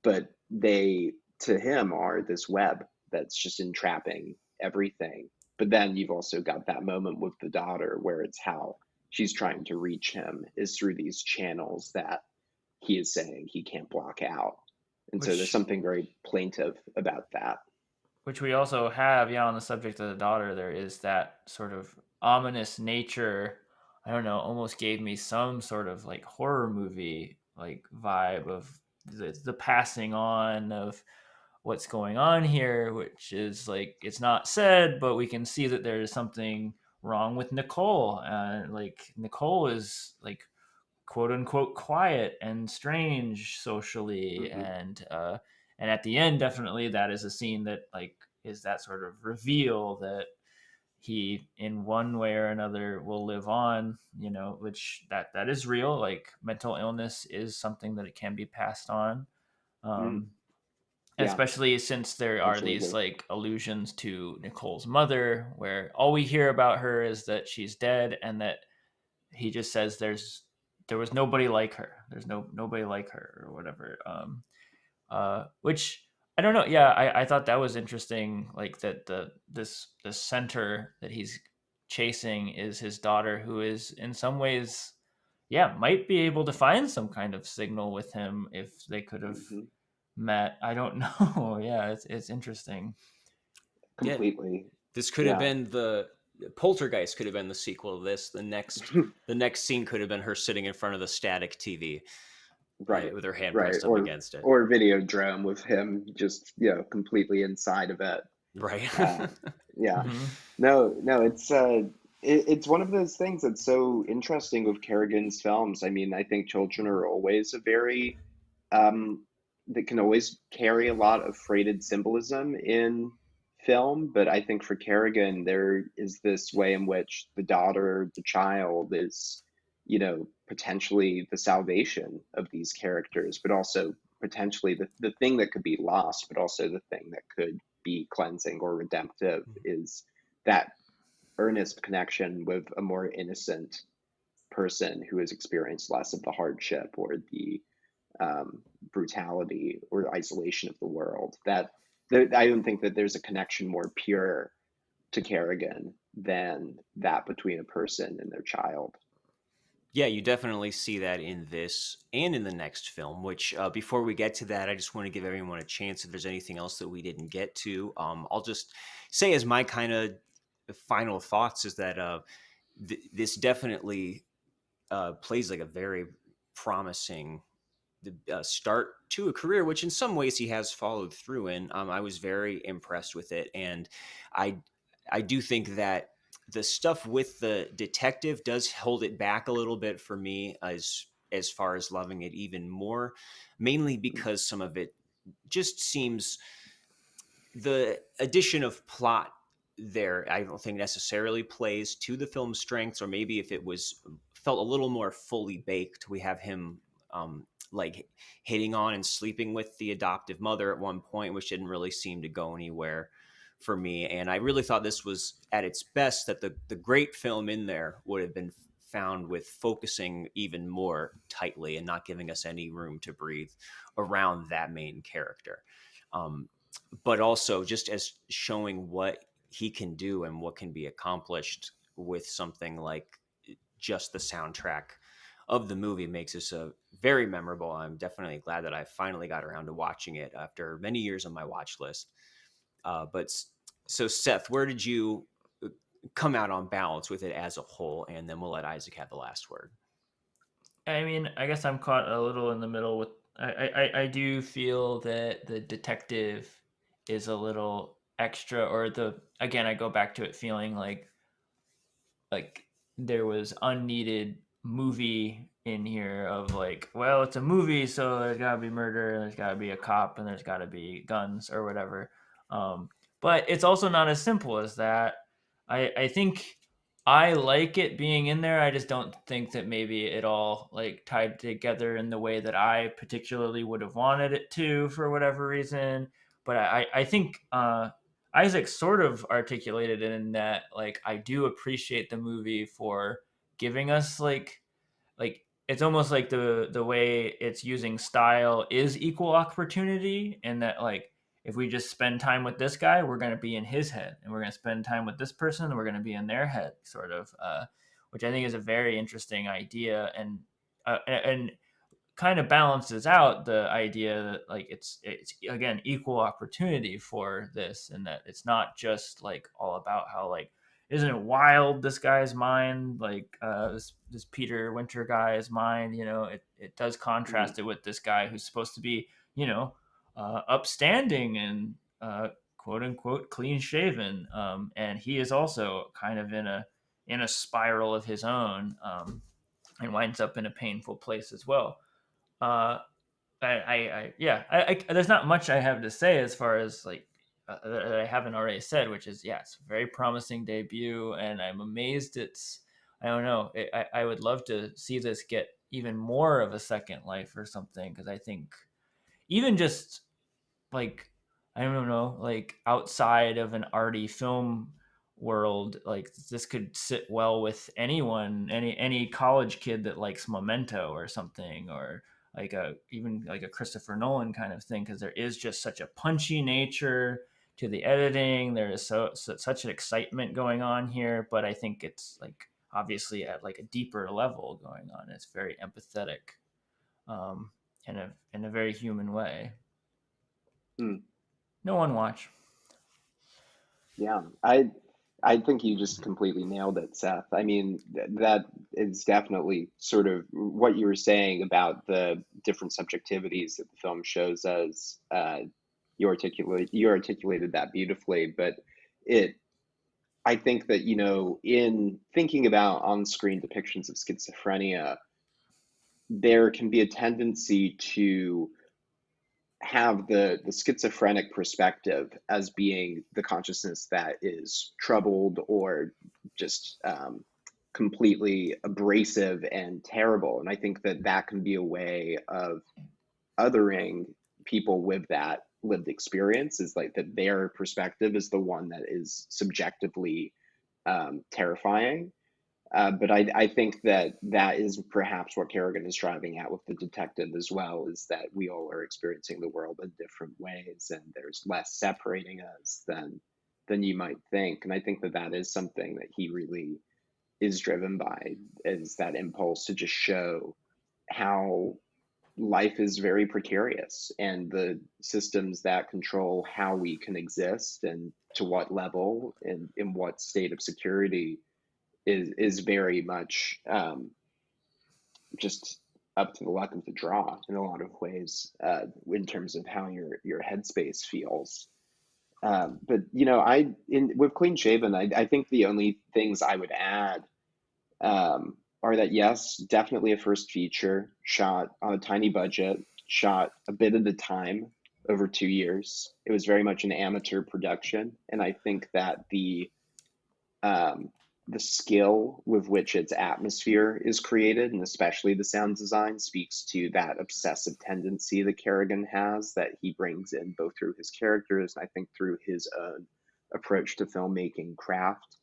but they to him are this web that's just entrapping everything. But then you've also got that moment with the daughter where it's how she's trying to reach him is through these channels that he is saying he can't block out. And so there's which something very plaintive about that. which we also have, yeah, on the subject of the daughter, there is that sort of ominous nature. I don't know, almost gave me some sort of like horror movie like vibe of the passing on of what's going on here, which is like it's not said, but we can see that there is something wrong with Nicole. Like Nicole is like quote unquote quiet and strange socially, Hmm. and at the end, definitely that is a scene that like is that sort of reveal that he in one way or another will live on, you know, which that is real. Like mental illness is something that it can be passed on. Mm, um yeah, especially since there are these absolutely. like allusions to Nicole's mother, where all we hear about her is that she's dead, and that he just says there was nobody like her. There's nobody like her or whatever. Which I don't know. Yeah, I thought that was interesting. Like that the center that he's chasing is his daughter, who is in some ways, yeah, might be able to find some kind of signal with him if they could have Hmm. met. I don't know. Yeah, it's interesting. Yeah, Completely. this could have Yeah. been the Poltergeist could have been the sequel to this. The next scene could have been her sitting in front of the static TV, Right, with her hand right. pressed up against it. Or Videodrome with him just, completely inside of it. Right. Uh, yeah. Hmm. No, it's one of those things that's so interesting with Kerrigan's films. I mean, I think children are always a very um that can always carry a lot of freighted symbolism in film, but I think for Kerrigan there is this way in which the daughter, the child is, potentially the salvation of these characters, but also potentially the thing that could be lost, but also the thing that could be cleansing or redemptive is that earnest connection with a more innocent person who has experienced less of the hardship or the brutality or isolation of the world. I don't think that there's a connection more pure to Kerrigan than that between a person and their child. Yeah, you definitely see that in this and in the next film. Which, before we get to that, I just want to give everyone a chance. If there's anything else that we didn't get to, I'll just say as my kind of final thoughts is that this definitely plays like a very promising start to a career, which in some ways he has followed through in. I was very impressed with it, and I I do think that the stuff with the detective does hold it back a little bit for me as far as loving it even more, mainly because some of it just seems the addition of plot there I don't think necessarily plays to the film's strengths, or maybe if it was felt a little more fully baked. We have him like hitting on and sleeping with the adoptive mother at one point, which didn't really seem to go anywhere for me. And I really thought this was at its best, that the great film in there would have been found with focusing even more tightly and not giving us any room to breathe around that main character. Um, but also just as showing what he can do and what can be accomplished with something like just the soundtrack of the movie makes this a very memorable. I'm definitely glad that I finally got around to watching it after many years on my watch list. But so, Seth, where did you come out on balance with it as a whole? And then we'll let Isaac have the last word. I mean, I guess I'm caught a little in the middle with. I do feel that the detective is a little extra, or the again, I go back to it feeling like there was unneeded movie in here of like, well, it's a movie, so there's gotta be murder, and there's gotta be a cop, and there's gotta be guns or whatever. But it's also not as simple as that. I think I like it being in there. I just don't think that maybe it all like tied together in the way that I particularly would have wanted it to for whatever reason. But I think Isaac sort of articulated it in that like I do appreciate the movie for giving us like it's almost like the way it's using style is equal opportunity, and that like if we just spend time with this guy, we're going to be in his head, and we're going to spend time with this person, and we're going to be in their head, sort of, which I think is a very interesting idea, and kind of balances out the idea that like it's again equal opportunity for this, and that it's not just like all about how like isn't it wild this guy's mind, like this Peter Winter guy's mind, it does Mm, contrast it with this guy who's supposed to be, upstanding and quote unquote clean shaven, and he is also kind of in a spiral of his own, and winds up in a painful place as well. uh, yeah, there's not much I have to say as far as like that I haven't already said, which is yeah, it's a very promising debut, and I'm amazed it's. I don't know. I would love to see this get even more of a second life or something, because I think even just like I don't know, like outside of an arty film world, like this could sit well with anyone, any college kid that likes Memento or something, or like a even like a Christopher Nolan kind of thing, because there is just such a punchy nature to the editing. There is such an excitement going on here, but I think it's like obviously at like a deeper level going on. It's very empathetic, um, in a very human way. mm. No one watch. Yeah, I think you just completely nailed it, Seth. I mean, that is definitely sort of what you were saying about the different subjectivities that the film shows us. You articulated that beautifully, but it I think that, in thinking about on-screen depictions of schizophrenia, there can be a tendency to have the schizophrenic perspective as being the consciousness that is troubled or just completely abrasive and terrible. And I think that that can be a way of othering people with that lived experience, is like that their perspective is the one that is subjectively terrifying. But I think that that is perhaps what Kerrigan is driving at with the detective as well, is that we all are experiencing the world in different ways, and there's less separating us than you might think. And I think that that is something that he really is driven by, is that impulse to just show how life is very precarious, and the systems that control how we can exist and to what level and in what state of security is very much just up to the luck of the draw in a lot of ways, in terms of how your headspace feels. But I in with Clean Shaven, I think the only things I would add are that yes, definitely a first feature shot on a tiny budget, shot a bit at a time over 2 years. It was very much an amateur production, and I think that um, the skill with which its atmosphere is created, and especially the sound design, speaks to that obsessive tendency that Kerrigan has, that he brings in both through his characters and I think through his own approach to filmmaking craft.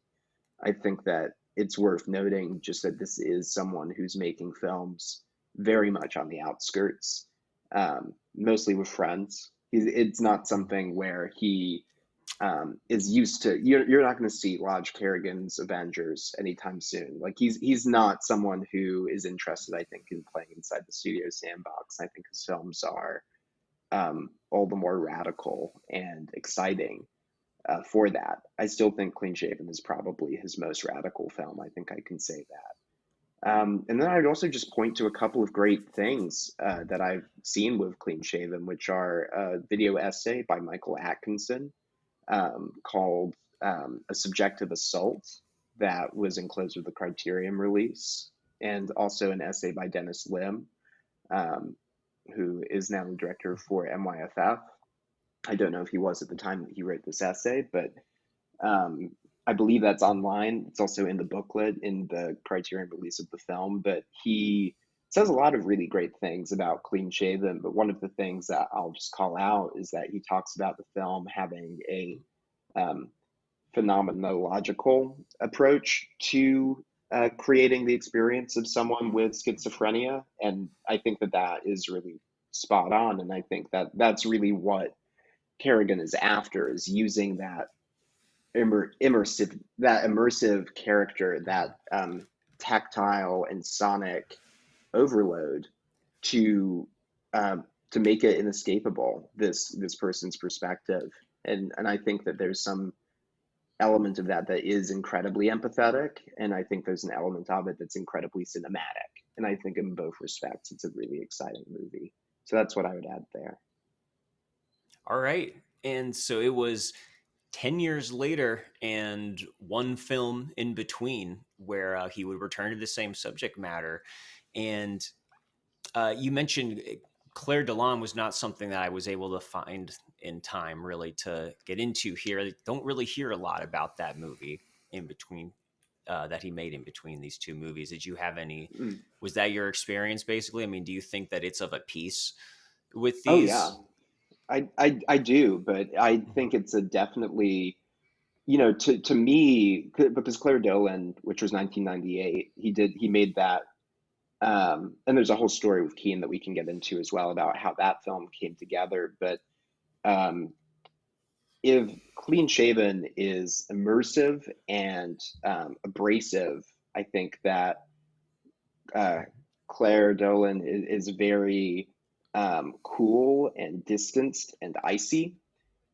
I think that it's worth noting just that this is someone who's making films very much on the outskirts, mostly with friends. It's not something where he is used to. You're not going to see Lodge Kerrigan's Avengers anytime soon. Like he's not someone who is interested, I think, in playing inside the studio sandbox. I think his films are all the more radical and exciting for that. I still think Clean Shaven is probably his most radical film. I think I can say that. And then I'd also just point to a couple of great things that I've seen with Clean Shaven, which are a video essay by Michael Atkinson called A Subjective Assault that was enclosed with the Criterion release, and also an essay by Dennis Lim, um, who is now the director for MYFF. I don't know if he was at the time that he wrote this essay, but um, I believe that's online. It's also in the booklet in the Criterion release of the film. But he says a lot of really great things about Clean Shaven. But one of the things that I'll just call out is that he talks about the film having a um, phenomenological approach to creating the experience of someone with schizophrenia. And I think that that is really spot on. And I think that that's really what Kerrigan is after, is using that immersive character, that tactile and sonic overload to to make it inescapable, this person's perspective. And I think that there's some element of that that is incredibly empathetic, and I think there's an element of it that's incredibly cinematic. And I think in both respects, it's a really exciting movie. So that's what I would add there. All right. And so it was 10 years later and one film in between where he would return to the same subject matter. And you mentioned Claire Delon was not something that I was able to find in time really to get into here. I don't really hear a lot about that movie in between that he made in between these two movies. Did you have any? Mm. Was that your experience basically? I mean, do you think that it's of a piece with Oh yeah, these? I do, but I think it's a definitely, you know, to me, because Claire Dolan, which was 1998, he made that, and there's a whole story with Keane that we can get into as well about how that film came together. But um, if Clean Shaven is immersive and abrasive, I think that uh, Claire Dolan is very cool and distanced and icy,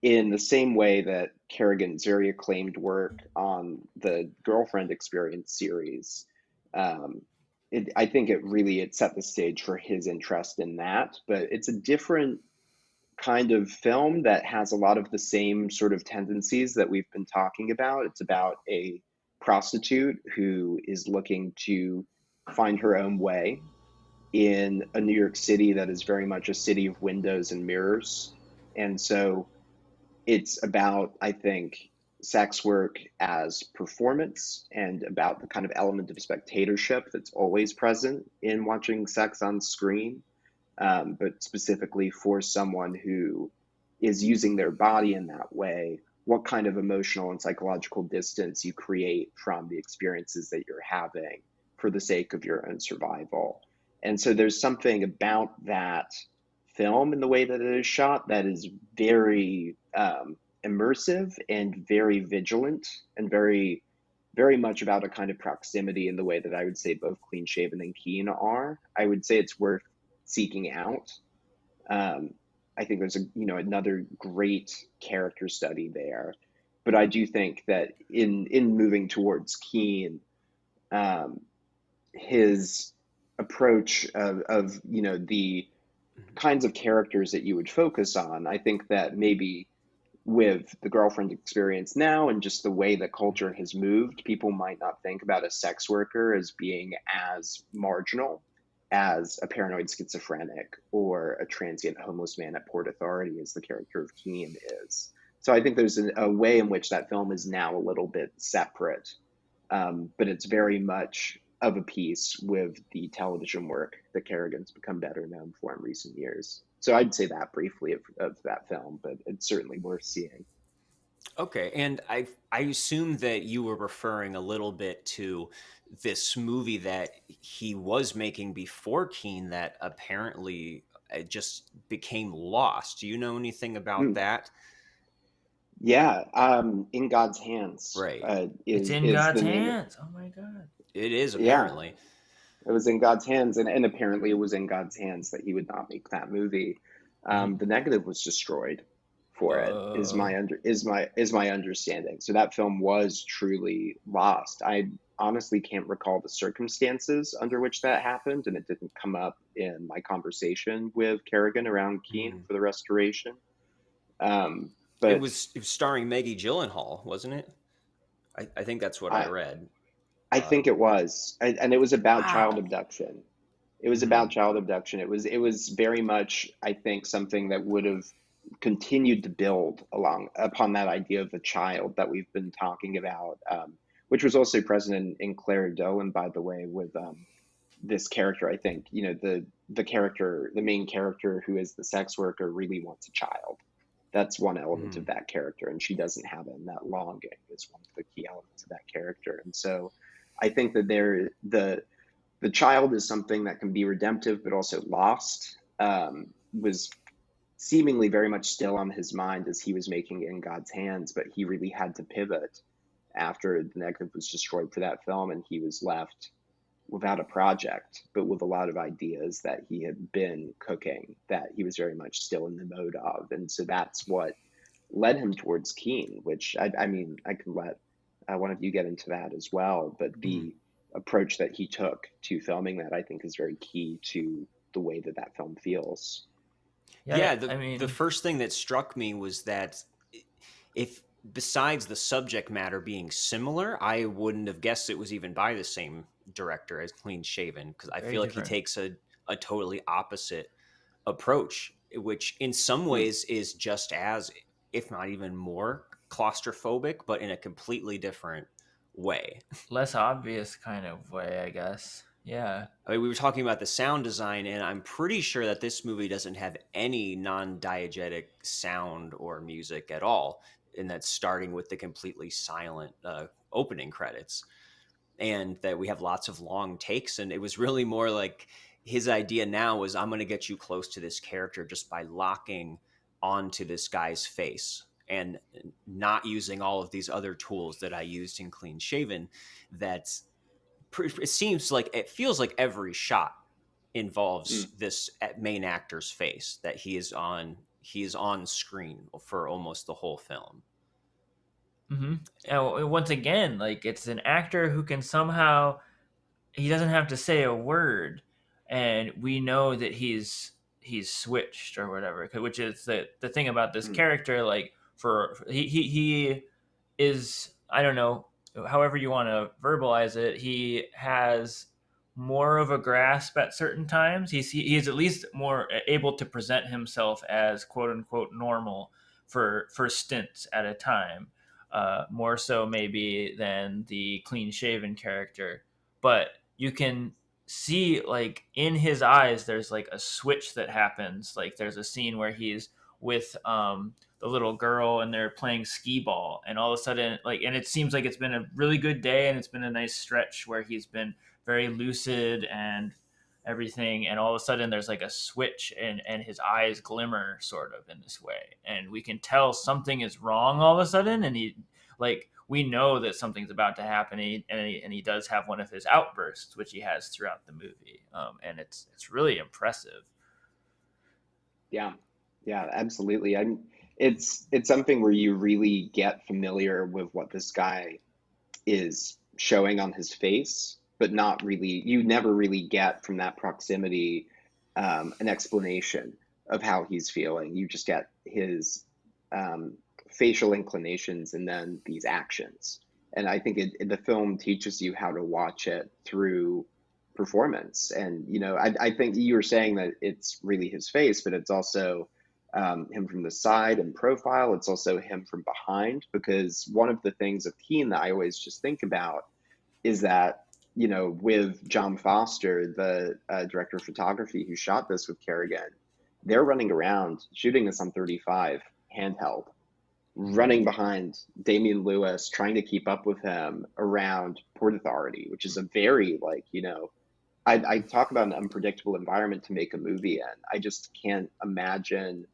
in the same way that Kerrigan's very acclaimed work on the Girlfriend Experience series. Um, I think it set the stage for his interest in that, but it's a different kind of film that has a lot of the same sort of tendencies that we've been talking about. It's about a prostitute who is looking to find her own way in a New York City that is very much a city of windows and mirrors. And so it's about, I think, sex work as performance, and about the kind of element of spectatorship that's always present in watching sex on screen, but specifically for someone who is using their body in that way, what kind of emotional and psychological distance you create from the experiences that you're having for the sake of your own survival. And so there's something about that film and the way that it is shot that is very immersive and very vigilant, and very much about a kind of proximity in the way that I would say both Clean Shaven and Keane are. I would say it's worth seeking out. Um, I think there's another great character study there, but I do think that in moving towards Keane, um, his approach of the kinds of characters that you would focus on, I think that maybe with the Girlfriend Experience now and just the way that culture has moved, people might not think about a sex worker as being as marginal as a paranoid schizophrenic or a transient homeless man at Port Authority, as the character of Keane is. So I think there's a way in which that film is now a little bit separate, but it's very much of a piece with the television work that Kerrigan's become better known for in recent years. So I'd say that briefly of that film, but it's certainly worth seeing. Okay, and I assume that you were referring a little bit to this movie that he was making before Keane that apparently just became lost. Do you know anything about Mm. that? Yeah, In God's Hands Right. It's in is God's the name. hands. Oh my God. It is Yeah, apparently. it was in God's hands, and apparently it was in God's hands that he would not make that movie. Mhm. The negative was destroyed for it Whoa. is my understanding. So that film was truly lost. I honestly can't recall the circumstances under which that happened, and it didn't come up in my conversation with Kerrigan around Keane Mm. for the restoration. But It was starring Maggie Gyllenhaal, wasn't it? I think that's what I I read. I think it was, and it was about child Wow. abduction. It was Hmm. about child abduction. It was very much, I think, something that would have continued to build along upon that idea of a child that we've been talking about, which was also present in Claire Dolan, by the way, with this character. I think the character, the main character who is the sex worker, really wants a child. That's one element Hmm. of that character, and she doesn't have it. And that longing is one of the key elements of that character. And so, I think that the child is something that can be redemptive but also lost. Was seemingly very much still on his mind as he was making it in God's hands, but he really had to pivot after the negative was destroyed for that film, and he was left without a project, but with a lot of ideas that he had been cooking that he was very much still in the mode of. And so that's what led him towards Keane, which I mean, I can let one of you get into that as well. But Hmm. the approach that he took to filming that, I think, is very key to the way that that film feels. Yeah, Yeah, the I the mean, first thing that struck me was that if besides the subject matter being similar, I wouldn't have guessed it was even by the same director as Clean Shaven, because I very feel like he different. takes a totally opposite approach, which in some Hmm. ways is just as, if not even more, claustrophobic, but in a completely different way. Less obvious kind of way, I guess. Yeah. I mean, we were talking about the sound design, and I'm pretty sure that this movie doesn't have any non-diegetic sound or music at all, and that's starting with the completely silent opening credits, and that we have lots of long takes. And it was really more like his idea now was, I'm going to get you close to this character just by locking onto this guy's face and not using all of these other tools that I used in Clean Shaven. That's it seems like it feels like every shot involves Hmm. this main actor's face, that he is on screen for almost the whole film. Mm-hmm. And once again, like it's an actor who can somehow he doesn't have to say a word, and we know that he's switched or whatever. Which is the thing about this Hmm. character. Like he is, I don't know, however you want to verbalize it, he has more of a grasp at certain times. He's at least more able to present himself as quote unquote normal for stints at a time, more so maybe than the clean shaven character. But you can see like in his eyes there's like a switch that happens. Like there's a scene where he's with the little girl and they're playing skee ball, and all of a sudden, like, and it seems like it's been a really good day and it's been a nice stretch where he's been very lucid and everything, and all of a sudden there's like a switch and his eyes glimmer sort of in this way, and we can tell something is wrong all of a sudden, and he like we know that something's about to happen, and he does have one of his outbursts which he has throughout the movie, and it's really impressive. Yeah, yeah, absolutely. It's something where you really get familiar with what this guy is showing on his face, but not really, you never really get from that proximity an explanation of how he's feeling. You just get his um, facial inclinations and then these actions. And I think the film teaches you how to watch it through performance. And, I think you were saying that it's really his face, but it's also him from the side and profile. It's also him from behind, because one of the things of Keane that I always just think about is that, with John Foster, the director of photography who shot this with Kerrigan, they're running around shooting this on 35 handheld, Mm. running behind Damian Lewis, trying to keep up with him around Port Authority, which is a very, like, I talk about an unpredictable environment to make a movie in. I just can't imagine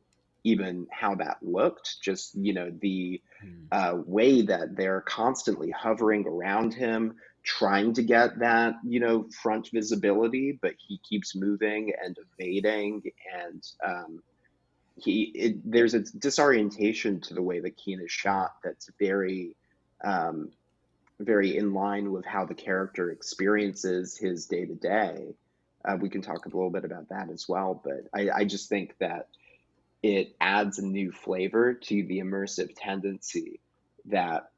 even how that looked. Just, the Mm. way that they're constantly hovering around him, trying to get that, front visibility, but he keeps moving and evading. And there's a disorientation to the way that Keane is shot that's um, very in line with how the character experiences his day to day. We can talk a little bit about that as well, but I just think that it adds a new flavor to the immersive tendency that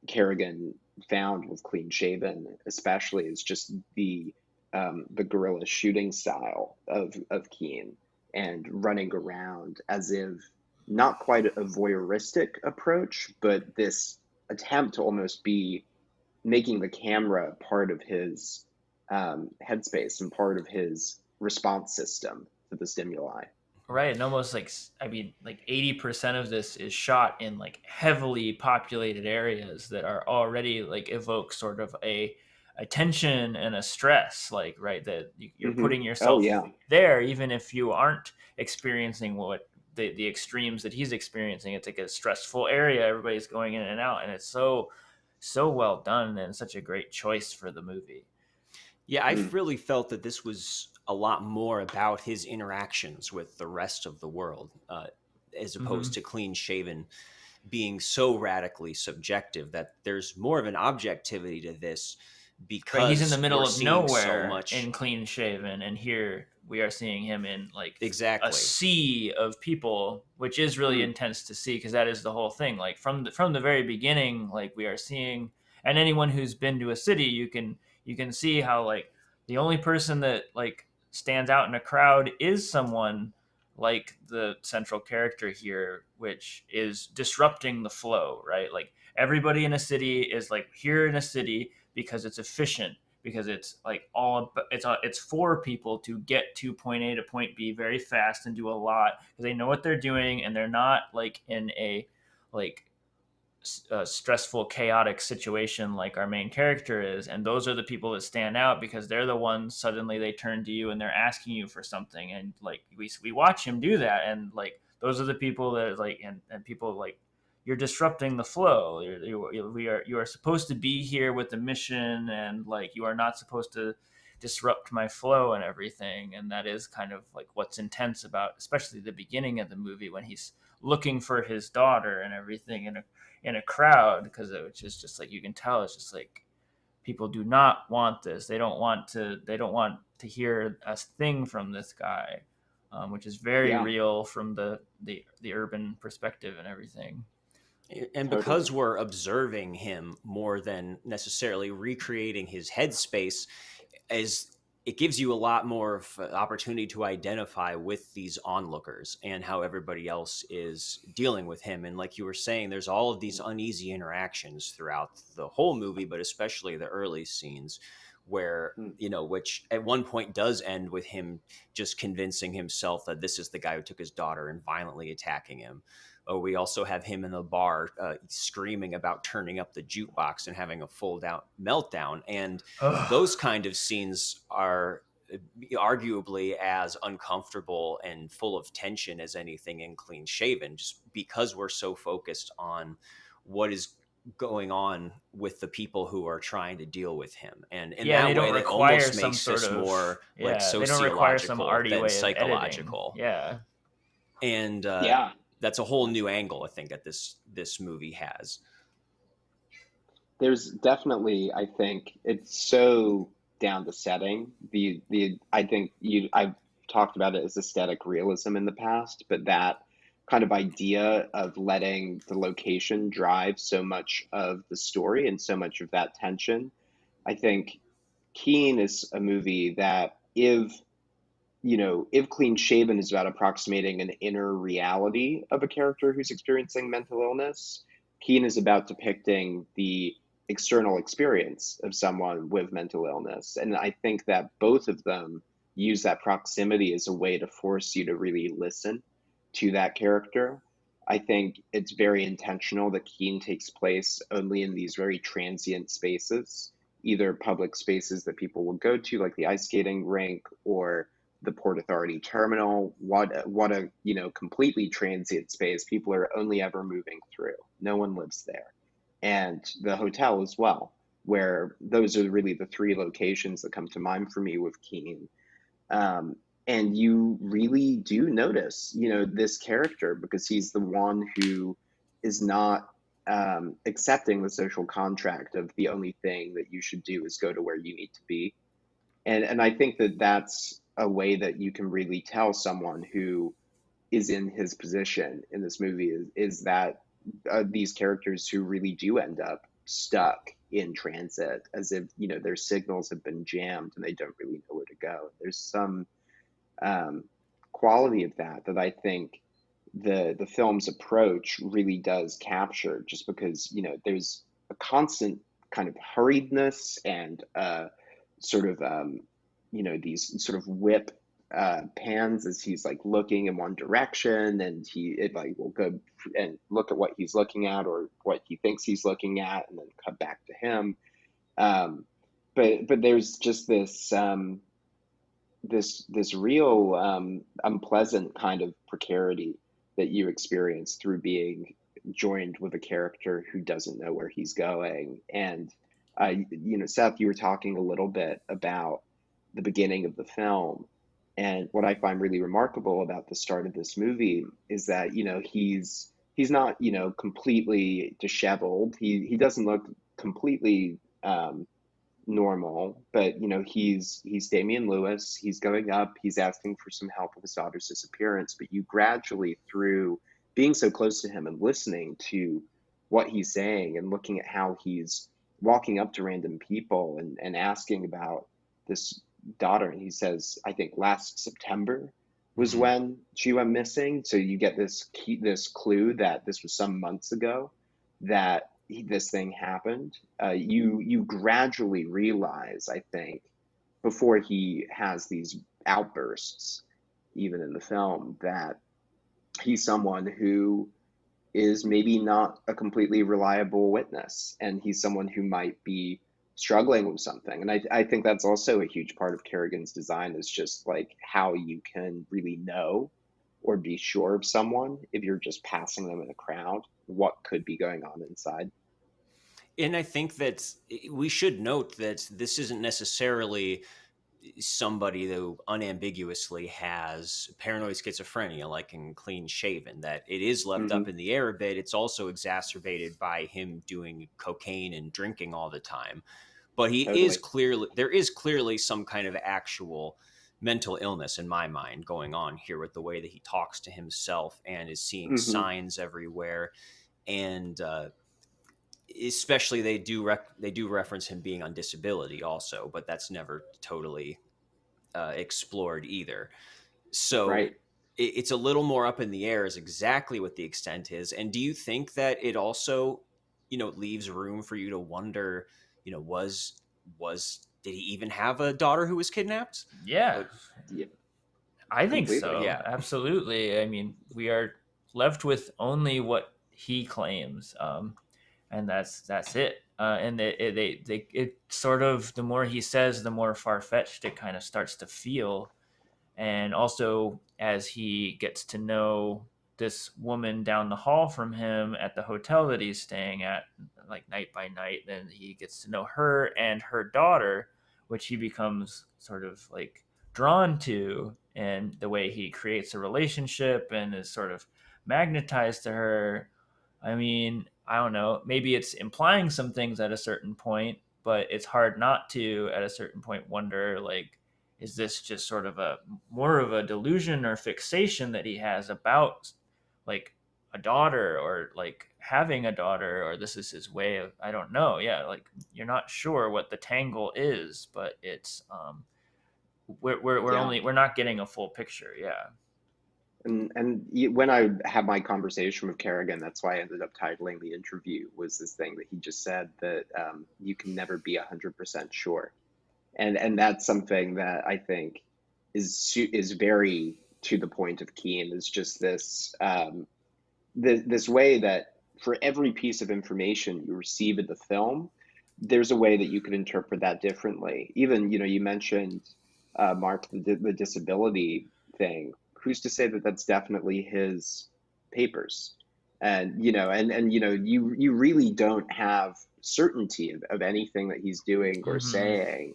Kerrigan found with Clean Shaven, especially is just the guerrilla shooting style of Keane and running around as if not quite a voyeuristic approach, but this attempt to almost be making the camera part of his headspace and part of his response system to the stimuli. Right, and almost like, I mean, like 80% of this is shot in like heavily populated areas that are already like evoke sort of a tension and a stress, like, right, that you're putting Oh yourself yeah. there even if you aren't experiencing what the extremes that he's experiencing. It's like a stressful area, everybody's going in and out, and it's so well done and such a great choice for the movie. Yeah, I really felt that this was a lot more about his interactions with the rest of the world, as opposed to Clean Shaven being so radically subjective that there's more of an objectivity to this Right, he's in the because middle we're of seeing so nowhere much. in Clean Shaven, and here we are seeing him in like a Exactly. sea of people, which is really intense to see, because that is the whole thing. Like from the very beginning, like we are seeing, and anyone who's been to a city, you can see how like the only person that like stands out in a crowd is someone like the central character here, which is disrupting the flow, right? Like everybody in a city is like here in a city because it's efficient, because it's like it's for people to get to point A to point B very fast and do a lot because they know what they're doing, and they're not like in a like stressful chaotic situation like our main character is. And those are the people that stand out because they're the ones suddenly they turn to you and they're asking you for something, and like we watch him do that, and like those are the people that like and people like you're disrupting the flow. You are supposed to be here with the mission, and like you are not supposed to disrupt my flow and everything. And that is kind of like what's intense about especially the beginning of the movie when he's looking for his daughter and everything in a crowd, because it's just like you can tell it's just like people do not want this. They don't want to hear a thing from this guy, which is very Yeah, real from the urban perspective and everything. And because totally. we're observing him more than necessarily recreating his headspace, as it gives you a lot more of an opportunity to identify with these onlookers and how everybody else is dealing with him. And like you were saying, there's all of these uneasy interactions throughout the whole movie, but especially the early scenes where, which at one point does end with him just convincing himself that this is the guy who took his daughter and violently attacking him. Oh, we also have him in the bar screaming about turning up the jukebox and having a full out meltdown. And those kind of scenes are arguably as uncomfortable and full of tension as anything in Clean Shaven, just because we're so focused on what is going on with the people who are trying to deal with him. And in Yeah, they that don't way, that require almost some makes sort this of more like yeah, they don't require some sociological arty than way of editing. psychological. Yeah. And Yeah, that's a whole new angle I think that this movie has. there's definitely, I think it's so down to setting. The I think I've talked about it as aesthetic realism in the past, but that kind of idea of letting the location drive so much of the story and so much of that tension. I think Keane is a movie that if Clean Shaven is about approximating an inner reality of a character who's experiencing mental illness, Keane is about depicting the external experience of someone with mental illness. And I think that both of them use that proximity as a way to force you to really listen to that character. I think it's very intentional that Keane takes place only in these very transient spaces, either public spaces that people will go to, like the ice skating rink, or the Port Authority terminal. What a completely transient space. People are only ever moving through. No one lives there, and the hotel as well. Where those are really the three locations that come to mind for me with Keane. Um, and you really do notice, this character, because he's the one who is not accepting the social contract of the only thing that you should do is go to where you need to be. And I think that that's a way that you can really tell someone who is in his position in this movie is that these characters who really do end up stuck in transit, as if their signals have been jammed and they don't really know where to go. There's some um, quality of that I think the film's approach really does capture, just because there's a constant kind of hurriedness and sort of these sort of whip pans as he's like looking in one direction, and it like will go and look at what he's looking at or what he thinks he's looking at, and then cut back to him. um, but there's just this real unpleasant kind of precarity that you experience through being joined with a character who doesn't know where he's going. And Seth, you were talking a little bit about the beginning of the film, and what I find really remarkable about the start of this movie is that he's not completely disheveled. He doesn't look completely normal, but he's Damian Lewis. He's going up, he's asking for some help with his daughter's disappearance, but you gradually, through being so close to him and listening to what he's saying and looking at how he's walking up to random people and asking about this daughter, and he says, I think last September was Mhm. when she went missing. So you get this clue that this was some months ago that this thing happened. You gradually realize, I think, before he has these outbursts, even in the film, that he's someone who is maybe not a completely reliable witness, and he's someone who might be struggling with something. And I think that's also a huge part of Kerrigan's design, is just like how you can really know or be sure of someone if you're just passing them in a crowd, what could be going on inside. And I think that we should note that this isn't necessarily somebody who unambiguously has paranoid schizophrenia, like in Clean Shaven, that it is left Hmm. up in the air a bit. It's also exacerbated by him doing cocaine and drinking all the time. But Totally. there is clearly some kind of actual mental illness in my mind going on here with the way that he talks to himself and is seeing Hmm. signs everywhere. And especially they do reference him being on disability also, but that's never totally explored either. So Right. it's a little more up in the air as exactly what the extent is. And do you think that it also, leaves room for you to wonder, was did he even have a daughter who was kidnapped? Yeah, Uh, Yeah, I think completely. so. yeah. Absolutely. I mean, we are left with only what he claims, and that's it. And it sort of, the more he says, the more far fetched it kind of starts to feel. And also, as he gets to know this woman down the hall from him at the hotel that he's staying at, like night by night, then he gets to know her and her daughter, which he becomes sort of like drawn to, and the way he creates a relationship and is sort of magnetized to her. I mean, I don't know, maybe it's implying some things at a certain point, but it's hard not to at a certain point wonder, like, is this just sort of a more of a delusion or fixation that he has about, like, a daughter, or like having a daughter, or this is his way of, I don't know. Yeah, like, you're not sure what the tangle is, but it's we're Yeah. only, we're not getting a full picture. Yeah. When I had my conversation with Kerrigan, that's why I ended up titling the interview, was this thing that he just said, that you can never be 100% sure. And that's something that I think is very to the point of Keane, is just this way that for every piece of information you receive in the film, there's a way that you could interpret that differently. Even, you mentioned, Mark, the disability thing. Who's to say that that's definitely his papers? And you really don't have certainty of anything that he's doing or Mm-hmm. saying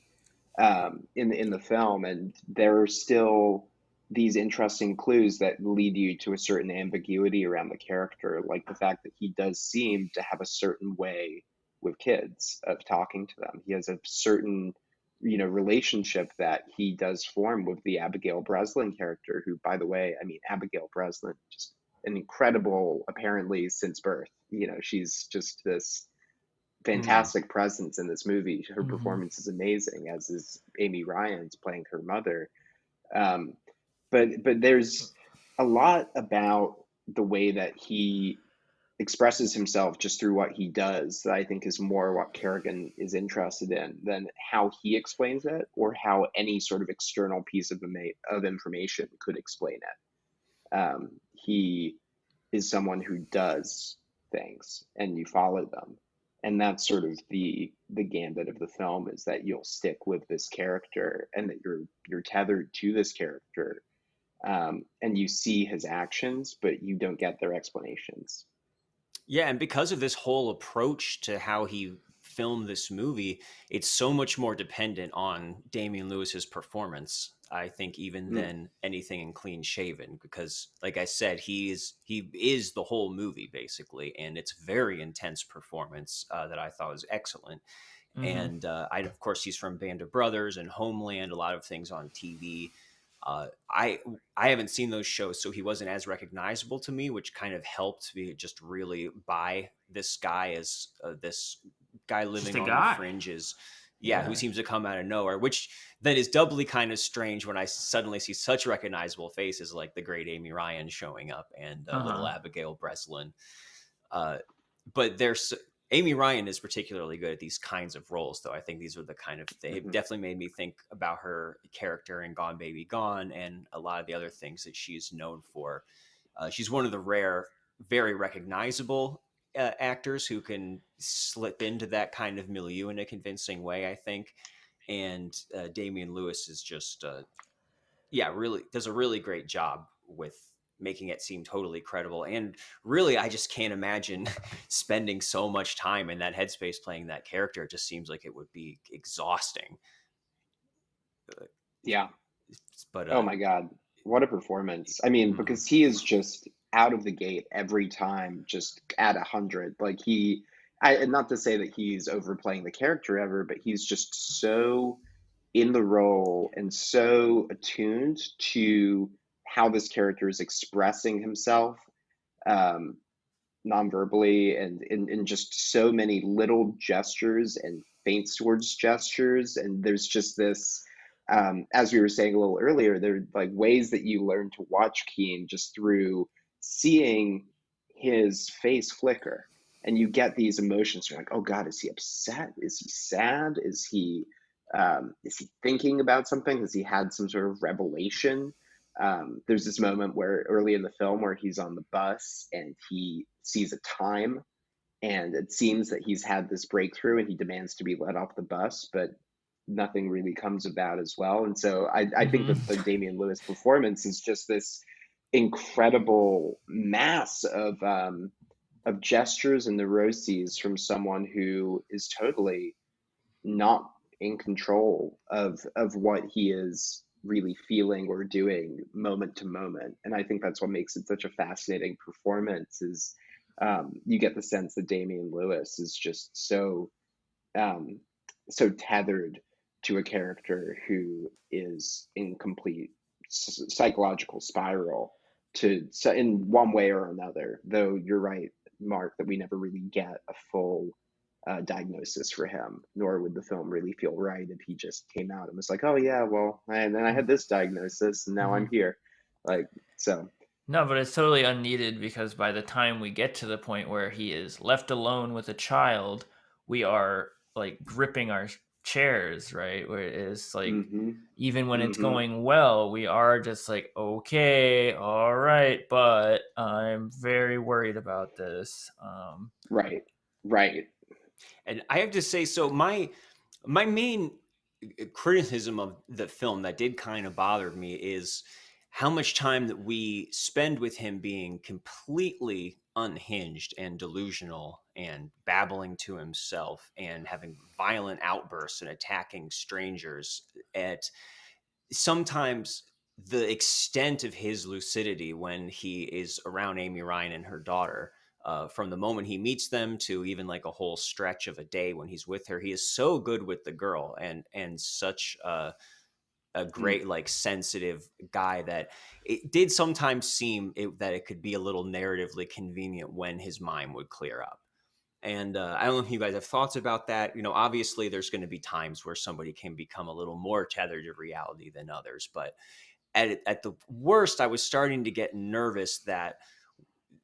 in the film, and there are still these interesting clues that lead you to a certain ambiguity around the character, like the fact that he does seem to have a certain way with kids of talking to them. He has a certain, relationship that he does form with the Abigail Breslin character, who, by the way, I mean, Abigail Breslin, just an incredible, apparently since birth. She's just this Mm. fantastic presence in this movie. Her Mm-hmm. performance is amazing, as is Amy Ryan's playing her mother. Um, but there's a lot about the way that he expresses himself just through what he does that I think is more what Kerrigan is interested in than how he explains it or how any sort of external piece of information could explain it. He is someone who does things and you follow them. And that's sort of the gambit of the film, is that you'll stick with this character and that you're tethered to this character, and you see his actions, but you don't get their explanations. Yeah, and because of this whole approach to how he filmed this movie, it's so much more dependent on Damian Lewis's performance, I think, even Mm, than anything in Clean Shaven. Because, like I said, he is the whole movie basically, and it's very intense performance that I thought was excellent. Mm-hmm. And I, of course, he's from Band of Brothers and Homeland, a lot of things on TV. I haven't seen those shows, so he wasn't as recognizable to me, which kind of helped me just really buy this guy as this guy Just living a on the guy. fringes. Yeah, who Yeah. seems to come out of nowhere, which then is doubly kind of strange when I suddenly see such recognizable faces like the great Amy Ryan showing up and little Uh-huh. Abigail Breslin. Uh, but there's Amy Ryan is particularly good at these kinds of roles, though. I think these are the kind of they mhm. definitely made me think about her character in Gone Baby Gone and a lot of the other things that she's known for. She's one of the rare, very recognizable actors who can slip into that kind of milieu in a convincing way, I think. And Damian Lewis is just yeah, really does a really great job with making it seem totally credible. And really, I just can't imagine spending so much time in that headspace playing that character. It just seems like it would be exhausting. Uh, Yeah. But Oh my God. What a performance. I mean, mhm. because he is just out of the gate every time, just at 100. Like and not to say that he's overplaying the character ever, but he's just so in the role and so attuned to how this character is expressing himself, um, non-verbally, and in just so many little gestures and feints towards gestures. And there's just this, as we were saying a little earlier, there are like ways that you learn to watch Keane just through seeing his face flicker. And you get these emotions. You're like, oh God, is he upset? Is he sad? Is he thinking about something? Has he had some sort of revelation? There's this moment where early in the film where he's on the bus and he sees a time, and it seems that he's had this breakthrough and he demands to be let off the bus, but nothing really comes of that as well. And so I think that the Mm-hmm. Damian Lewis performance is just this incredible mass of gestures and neuroses from someone who is totally not in control of what he is really feeling or doing moment to moment. And I think that's what makes it such a fascinating performance. Is you get the sense that Damian Lewis is just um, so tethered to a character who is in complete psychological spiral to in one way or another. Though you're right, Mark, that we never really get a full diagnosis for him, nor would the film really feel right if he just came out and was like, "Oh yeah, well, and then I had this diagnosis, and now Mm-hmm. I'm here." Like, so, No, but it's totally unneeded because by the time we get to the point where he is left alone with a child, we are like gripping our chairs, right? Where it is like, mm-hmm, even when it's mm-hmm, going well, we are just like, okay, all right, but I'm very worried about this. right, right, And I have to say, so my main criticism of the film that did kind of bother me is how much time that we spend with him being completely unhinged and delusional and babbling to himself and having violent outbursts and attacking strangers at sometimes the extent of his lucidity when he is around Amy Ryan and her daughter, from the moment he meets them to even like a whole stretch of a day when he's with her, he is so good with the girl, and such a Mm, great, like, sensitive guy, that it did sometimes seem that it could be a little narratively convenient when his mind would clear up. And I don't know if you guys have thoughts about that. Obviously, there's going to be times where somebody can become a little more tethered to reality than others. But at the worst, I was starting to get nervous that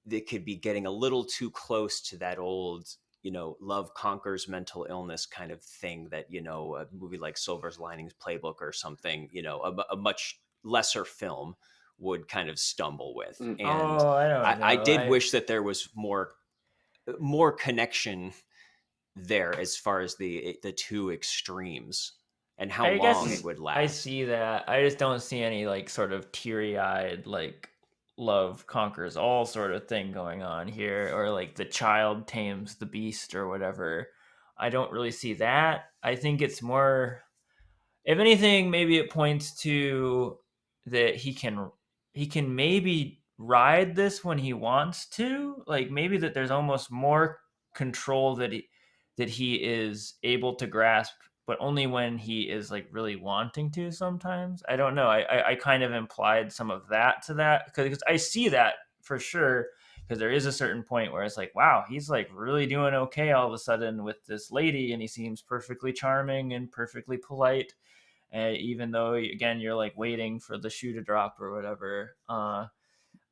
they could be getting a little too close to that old, love conquers mental illness kind of thing that, a movie like Silver's Linings Playbook or something, a much lesser film would kind of stumble with. mm, And Oh, I don't I know. did wish that there was more connection there as far as the two extremes and how I long it mm, guess would I last. see that. I just don't see any like sort of teary-eyed like love conquers all sort of thing going on here, or like the child tames the beast or whatever. I don't really see that. I think it's more, if anything, maybe it points to that he can maybe ride this when he wants to. Like maybe that there's almost more control that he is able to grasp, but only when he is like really wanting to. Sometimes I don't know. I kind of implied some of that to that because I see that for sure. Because there is a certain point where it's like, wow, he's like really doing okay all of a sudden with this lady, and he seems perfectly charming and perfectly polite, even though again you're like waiting for the shoe to drop or whatever. I,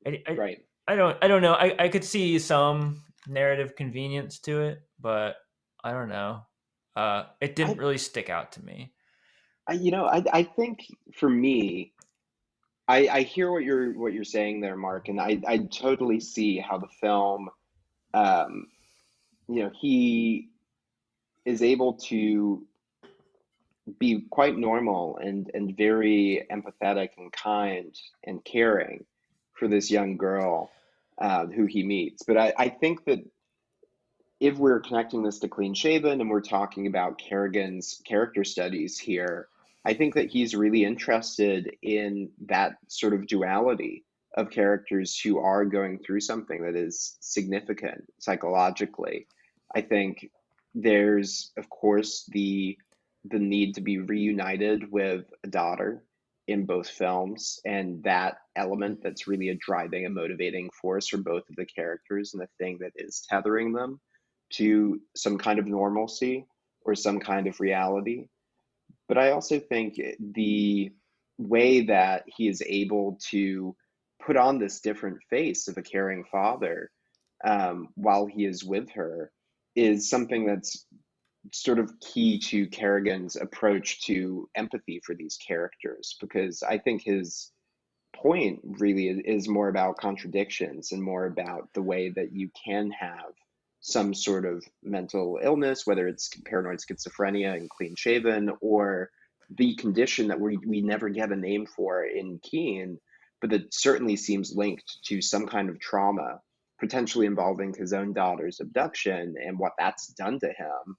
I, right. I don't know. I could see some narrative convenience to it, but I don't know. It didn't I, really stick out to me. I think for me, I hear what you're saying there, Mark, and I totally see how the film, um, he is able to be quite normal and very empathetic and kind and caring for this young girl who he meets. But I think that if we're connecting this to Clean Shaven and we're talking about Kerrigan's character studies here, I think that he's really interested in that sort of duality of characters who are going through something that is significant psychologically. I think there's, of course, the need to be reunited with a daughter in both films, and that element that's really a driving and motivating force for both of the characters and the thing that is tethering them to some kind of normalcy or some kind of reality. But I also think the way that he is able to put on this different face of a caring father while he is with her is something that's sort of key to Kerrigan's approach to empathy for these characters, because I think his point really is more about contradictions and more about the way that you can have some sort of mental illness, whether it's paranoid schizophrenia and clean shaven, or the condition that we never get a name for in Keane, but that certainly seems linked to some kind of trauma, potentially involving his own daughter's abduction and what that's done to him.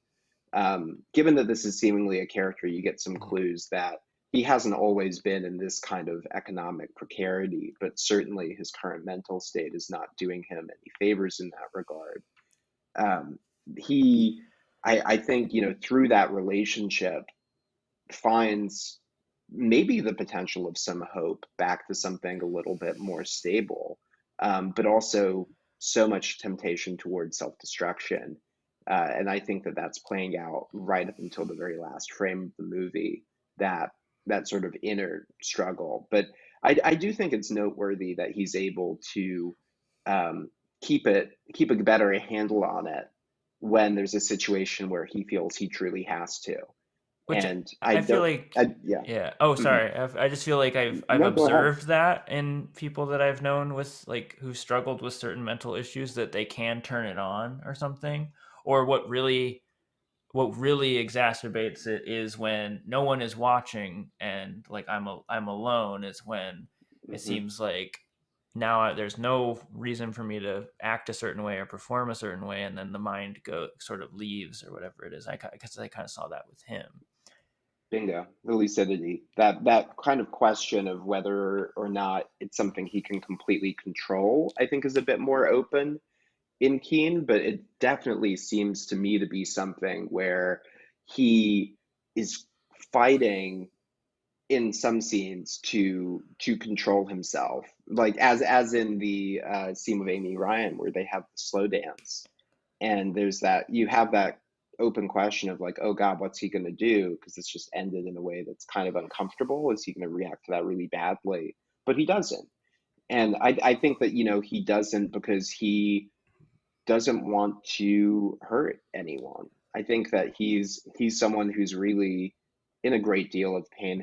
Given that this is seemingly a character, you get some clues that he hasn't always been in this kind of economic precarity, but certainly his current mental state is not doing him any favors in that regard. Um, he, I think, through that relationship, finds maybe the potential of some hope back to something a little bit more stable, but also so much temptation towards self destruction. And I think that that's playing out right up until the very last frame of the movie, that that sort of inner struggle. But I do think it's noteworthy that he's able to um, keep a better handle on it when there's a situation where he feels he truly has to. Which And I I feel don't, like, yeah. yeah. Oh, Mhm. sorry. I just feel like I've No, go ahead. observed that in people that I've known with like who struggled with certain mental issues, that they can turn it on or something. Or what really exacerbates it is when no one is watching, and like I'm alone, is when it Hmm. seems like now there's no reason for me to act a certain way or perform a certain way, and then the mind go sort of leaves or whatever it is. Because I kind of saw that with him. Bingo, the lucidity. That kind of question of whether or not it's something he can completely control, I think is a bit more open in Keane, but it definitely seems to me to be something where he is fighting in some scenes to control himself, like as in the scene with Amy Ryan where they have the slow dance, and there's that you have that open question of like, oh God, what's he going to do? Because it's just ended in a way that's kind of uncomfortable. Is he going to react to that really badly? But he doesn't, and I think that he doesn't because he doesn't want to hurt anyone. I think that he's someone who's really in a great deal of pain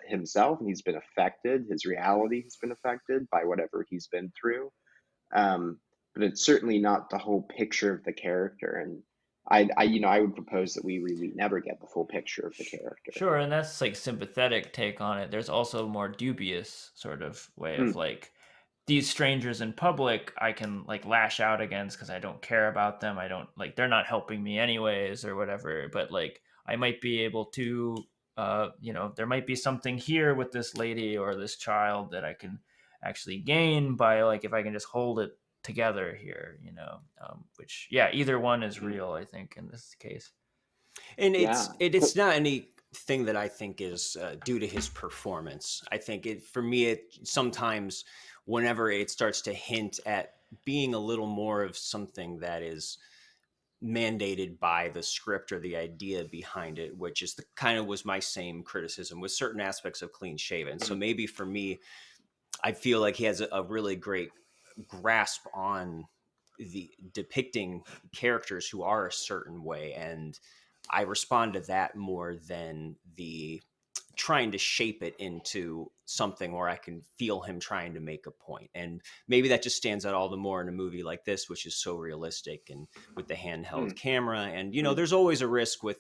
himself, and he's been affected. His reality has been affected by whatever he's been through. But it's certainly not the whole picture of the character. And I would propose that we really never get the full picture of the character. Sure, and that's like sympathetic take on it. There's also a more dubious sort of way of Mm, like these strangers in public I can like lash out against because I don't care about them. I don't like they're not helping me anyways or whatever. But like I might be able to there might be something here with this lady or this child that I can actually gain by like if I can just hold it together here, which yeah, either one is mm, real, I think, in this case. And yeah. it's not anything that I think is due to his performance. I think for me it sometimes whenever it starts to hint at being a little more of something that is mandated by the script or the idea behind it, which is the kind of was my same criticism with certain aspects of Clean Shaven. So Mm, maybe for me, I feel like he has a really great grasp on the depicting characters who are a certain way, and I respond to that more than the trying to shape it into something where I can feel him trying to make a point. And maybe that just stands out all the more in a movie like this, which is so realistic and with the handheld mm, camera. And, mm, there's always a risk with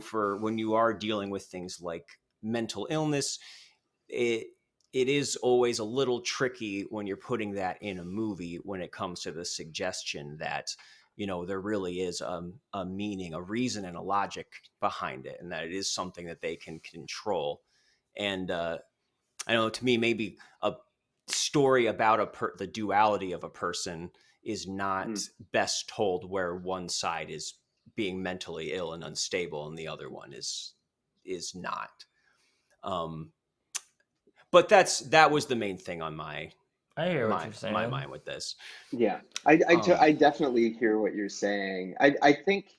for when you are dealing with things like mental illness, it, it is always a little tricky when you're putting that in a movie when it comes to the suggestion that there really is a meaning, a reason, and a logic behind it, and that it is something that they can control. And I know, to me, maybe a story about the duality of a person is not mm. best told where one side is being mentally ill and unstable and the other one is not. um but that was the main thing on I hear what my you're my saying. mind with this. Yeah, I um definitely hear what you're saying. I think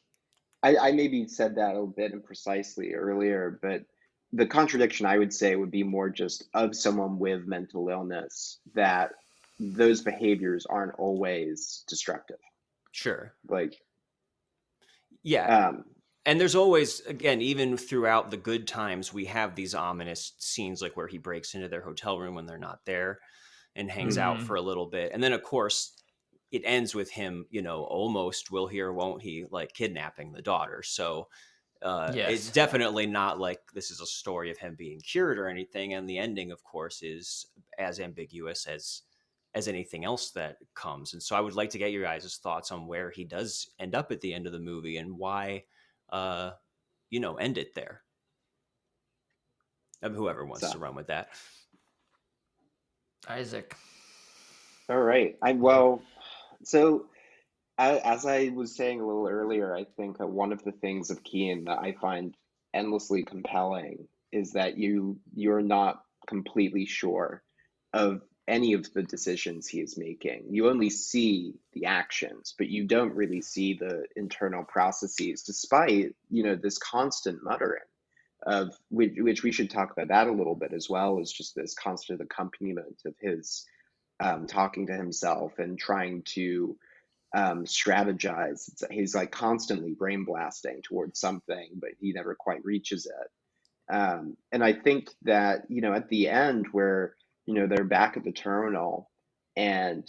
I maybe said that a bit imprecisely earlier, but the contradiction I would say would be more just of someone with mental illness that those behaviors aren't always destructive. sure. Like, Yeah. um, And there's always, again, even throughout the good times, we have these ominous scenes like where he breaks into their hotel room when they're not there and hangs out Mm-hmm. for a little bit. And then, of course, it ends with him, almost will he or won't he, like kidnapping the daughter. So it's Yes. yeah, definitely not like this is a story of him being cured or anything. And the ending, of course, is as ambiguous as anything else that comes. And so I would like to get your guys' thoughts on where he does end up at the end of the movie and why uh end it there. Whoever wants to so run with that. Isaac. all right. Well, so as I was saying a little earlier, I think that one of the things of Keane that I find endlessly compelling is that you're not completely sure of any of the decisions he is making. You only see the actions, but you don't really see the internal processes, despite, this constant muttering of which we should talk about that a little bit as well, as just this constant accompaniment of his talking to himself and trying to strategize. He's like constantly brain blasting towards something, but he never quite reaches it. And I think that, at the end where, they're back at the terminal and,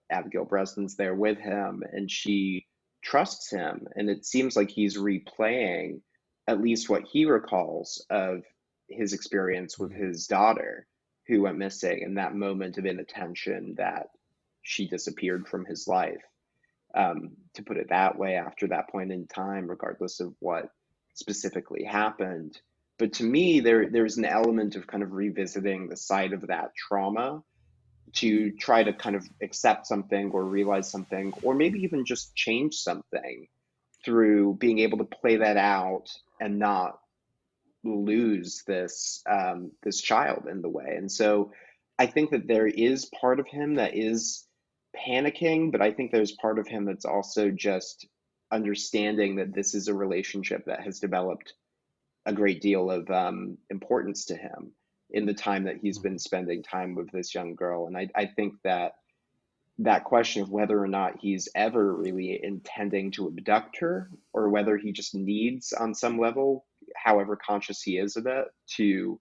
Abigail Breslin's there with him and she trusts him. And it seems like he's replaying at least what he recalls of his experience with Mhm. his daughter who went missing and that moment of inattention that she disappeared from his life. To put it that way, after that point in time, regardless of what specifically happened, But to me, there's an element of kind of revisiting the side of that trauma to try to kind of accept something or realize something, or maybe even just change something through being able to play that out and not lose this child in the way. And so I think that there is part of him that is panicking, but I think there's part of him that's also just understanding that this is a relationship that has developed a great deal of importance to him in the time that he's been spending time with this young girl. And I think that that question of whether or not he's ever really intending to abduct her, or whether he just needs, on some level, however conscious he is of it, to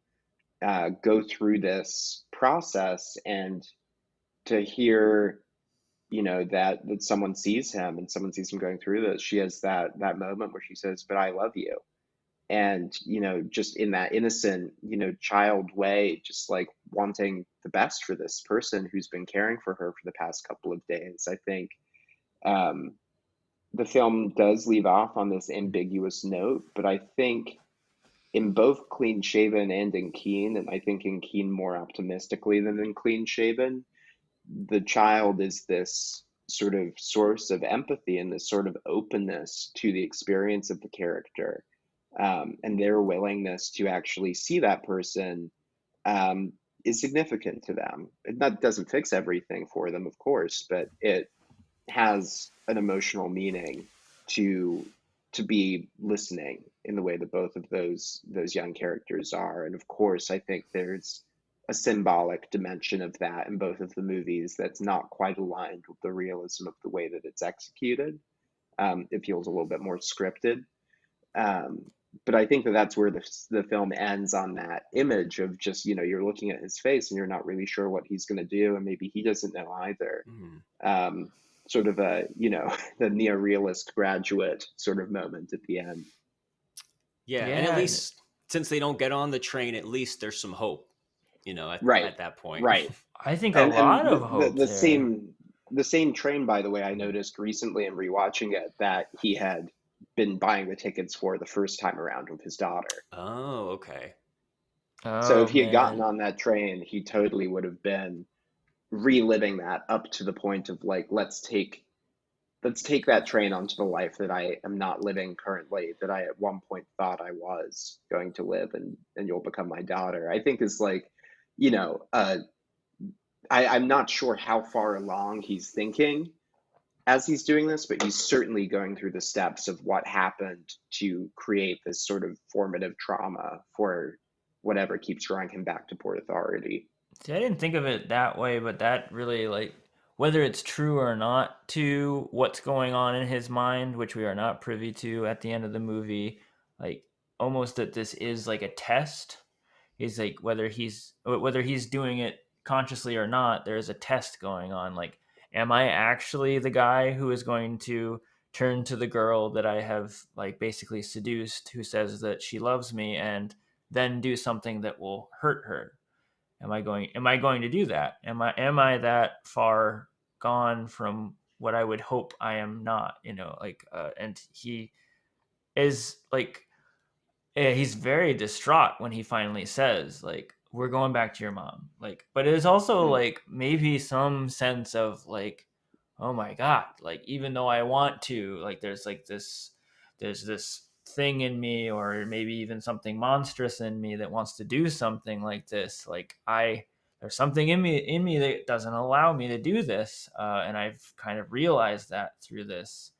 go through this process and to hear, that someone sees him and someone sees him going through this. She has that moment where she says, "But I love you." And just in that innocent child way, just like wanting the best for this person who's been caring for her for the past couple of days. I think um, the film does leave off on this ambiguous note, but I think in both Clean Shaven and in Keane, and I think in Keane more optimistically than in Clean Shaven, the child is this sort of source of empathy and this sort of openness to the experience of the character, and their willingness to actually see that person is significant to them. That doesn't fix everything for them, of course, but it has an emotional meaning to be listening in the way that both of those young characters are. And of course, I think there's a symbolic dimension of that in both of the movies that's not quite aligned with the realism of the way that it's executed. It feels a little bit more scripted. Um, but I think that that's where the film ends, on that image of just, you're looking at his face and you're not really sure what he's going to do. And maybe he doesn't know either. Um, Sort of a, the neorealist graduate sort of moment at the end. Yeah, and at Yeah, least since they don't get on the train, at least there's some hope, Right, at that point. right. I think a And lot of hope there. the same train, by the way, I noticed recently in rewatching it, that he had been buying the tickets for the first time around with his daughter. Oh, okay. So Oh if he had gotten man. on that train, he totally would have been reliving that up to the point of like, let's take that train onto the life that I am not living currently, that I at one point thought I was going to live, and you'll become my daughter. I think is like, you know, uh, I'm not sure how far along he's thinking as he's doing this, but he's certainly going through the steps of what happened to create this sort of formative trauma for whatever keeps drawing him back to Port Authority. See, I didn't think of it that way, but that really like whether it's true or not to what's going on in his mind, which we are not privy to at the end of the movie, like almost that this is like a test. He's like whether he's doing it consciously or not, there's a test going on. Like, am I actually the guy who is going to turn to the girl that I have like basically seduced, who says that she loves me, and then do something that will hurt her? Am I going to do that? Am I that far gone from what I would hope I am not, like and he is like he's very distraught when he finally says like we're going back to your mom, like, but it is also Mm, like maybe some sense of like, oh my god, like even though I want to, like there's this thing in me, or maybe even something monstrous in me that wants to do something like this, like there's something in me that doesn't allow me to do this, and I've kind of realized that through this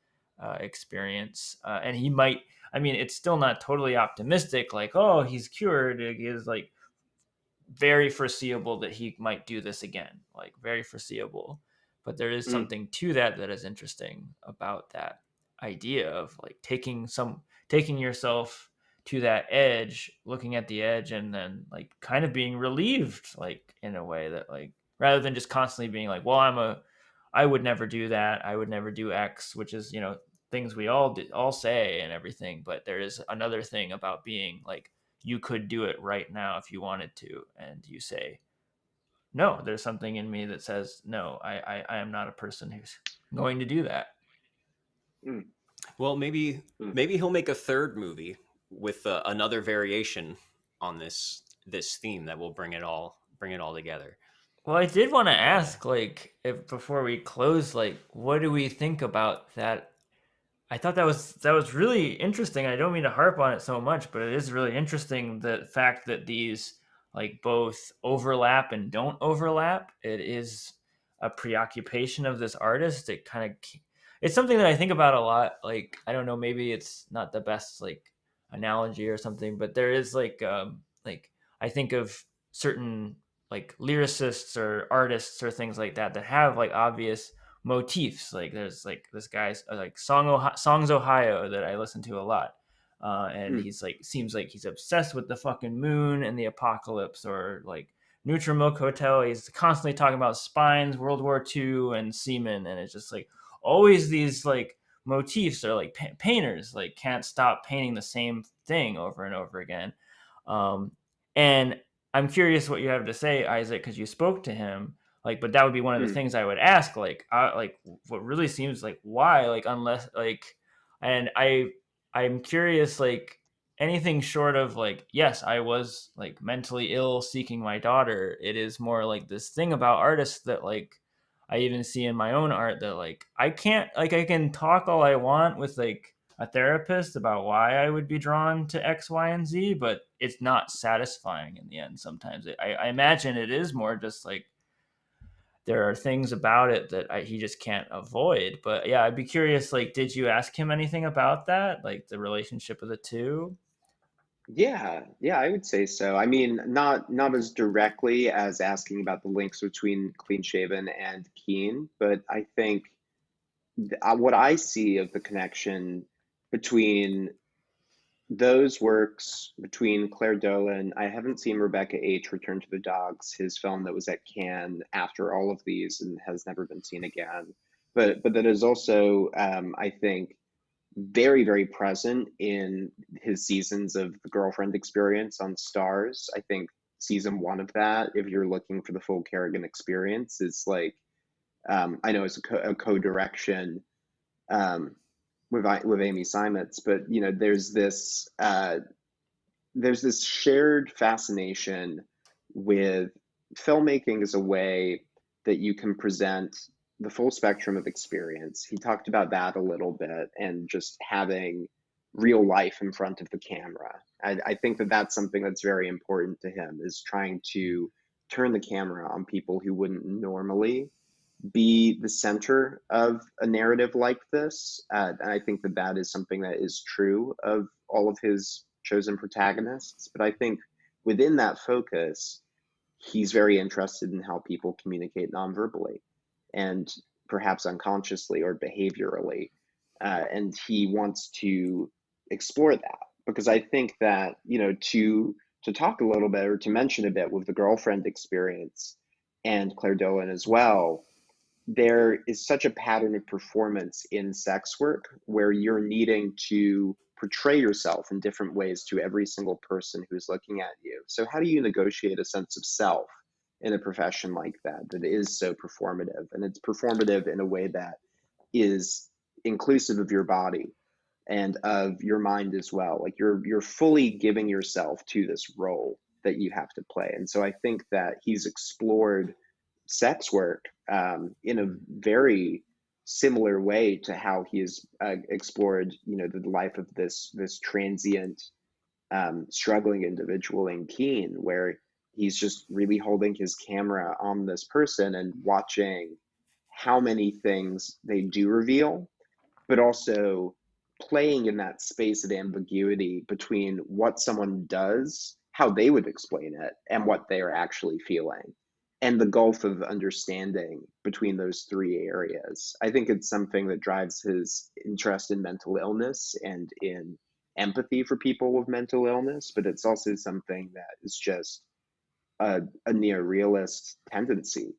experience, and he might, I mean, it's still not totally optimistic, like, oh, he's cured. It is like very foreseeable that he might do this again, like very foreseeable. But there is mm, something to that is interesting about that idea of like taking yourself to that edge, looking at the edge, and then like kind of being relieved, like in a way that like rather than just constantly being like, well, I would never do that. I would never do X, which is, things we all say and everything. But there is another thing about being like, you could do it right now if you wanted to, and you say no. There's something in me that says no. I am not a person who's going to do that. mm, Well, maybe mm. maybe he'll make a third movie with another variation on this theme that will bring it all together. Well, I did want to ask, like, if before we close, like, what do we think about that? I thought that was really interesting. I don't mean to harp on it so much, but it is really interesting the fact that these like both overlap and don't overlap. It is a preoccupation of this artist. It's something that I think about a lot. Like, I don't know, maybe it's not the best like analogy or something, but there is like I think of certain like lyricists or artists or things like that that have like obvious motifs. Like there's like this guy's like Songs Ohio that I listen to a lot. And Hmm. he's like seems like he's obsessed with the fucking moon and the apocalypse, or like Neutral Milk Hotel. He's constantly talking about spines, World War II, and semen, and it's just like always these like motifs are like painters like can't stop painting the same thing over and over again. Um, and I'm curious what you have to say, Isaac, because you spoke to him. Like, but that would be one of the Hmm. things I would ask. Like what really seems like why, like, unless like, and I'm curious, like, anything short of like, yes, I was like mentally ill seeking my daughter. It is more like this thing about artists that like I even see in my own art that like I can't like I can talk all I want with like a therapist about why I would be drawn to X, Y, and Z, but it's not satisfying in the end. Sometimes I imagine it is more just like there are things about it that he just can't avoid. But yeah, I'd be curious. Like, did you ask him anything about that, like the relationship of the two? Yeah, yeah, I would say so. I mean, not as directly as asking about the links between Clean Shaven and Keane, but I think what I see of the connection between those works, between Claire Dolan, I haven't seen Rebecca H. Return to the Dogs, his film that was at Cannes after all of these and has never been seen again. But that is also, I think, very, very present in his seasons of the Girlfriend Experience on Stars. I think season one of that, if you're looking for the full Kerrigan experience, is like, I know it's a co-direction um, with Amy Simons, but you know, there's this shared fascination with filmmaking as a way that you can present the full spectrum of experience. He talked about that a little bit, and just having real life in front of the camera. I think that that's something that's very important to him, is trying to turn the camera on people who wouldn't normally be the center of a narrative like this. And I think that that is something that is true of all of his chosen protagonists. But I think within that focus, he's very interested in how people communicate nonverbally and perhaps unconsciously or behaviorally. And he wants to explore that because I think that, you know, to talk a little bit or to mention a bit with the Girlfriend Experience and Claire Dolan as well, there is such a pattern of performance in sex work where you're needing to portray yourself in different ways to every single person who's looking at you. So, how do you negotiate a sense of self in a profession like that that is so performative? And it's performative in a way that is inclusive of your body and of your mind as well. Like you're fully giving yourself to this role that you have to play. And so I think that he's explored sex work in a very similar way to how he has explored, you know, the life of this transient, struggling individual in Keane, where he's just really holding his camera on this person and watching how many things they do reveal, but also playing in that space of ambiguity between what someone does, how they would explain it, and what they are actually feeling, and the gulf of understanding between those three areas. I think it's something that drives his interest in mental illness and in empathy for people with mental illness, but it's also something that is just a near realist tendency.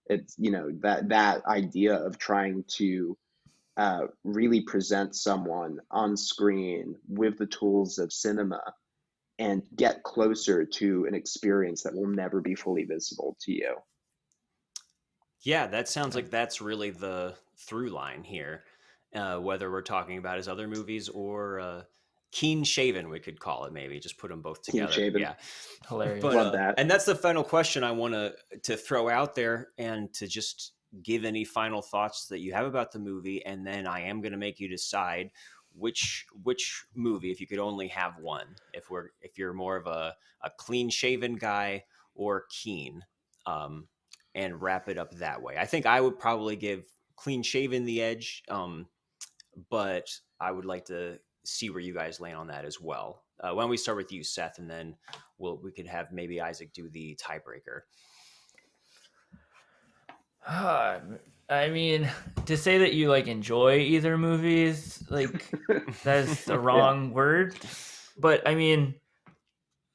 It's, you know, that idea of trying to really present someone on screen with the tools of cinema and get closer to an experience that will never be fully visible to you. Yeah, that sounds like that's really the through line here. Whether we're talking about his other movies or Keane Shaven, we could call it, maybe just put them both Clean together. shaven. Yeah. Hilarious. But Love that. and that's the final question I want to throw out there, and to just give any final thoughts that you have about the movie, and then I am going to make you decide which movie, if you could only have one, if you're more of a clean shaven guy or Keane, and wrap it up that way. I think I would probably give clean shaven the edge, but I would like to see where you guys land on that as well. Why don't we start with you, Seth, and then we could have maybe Isaac do the tiebreaker. I mean, to say that you like enjoy either movies, like that's the wrong word. But I mean,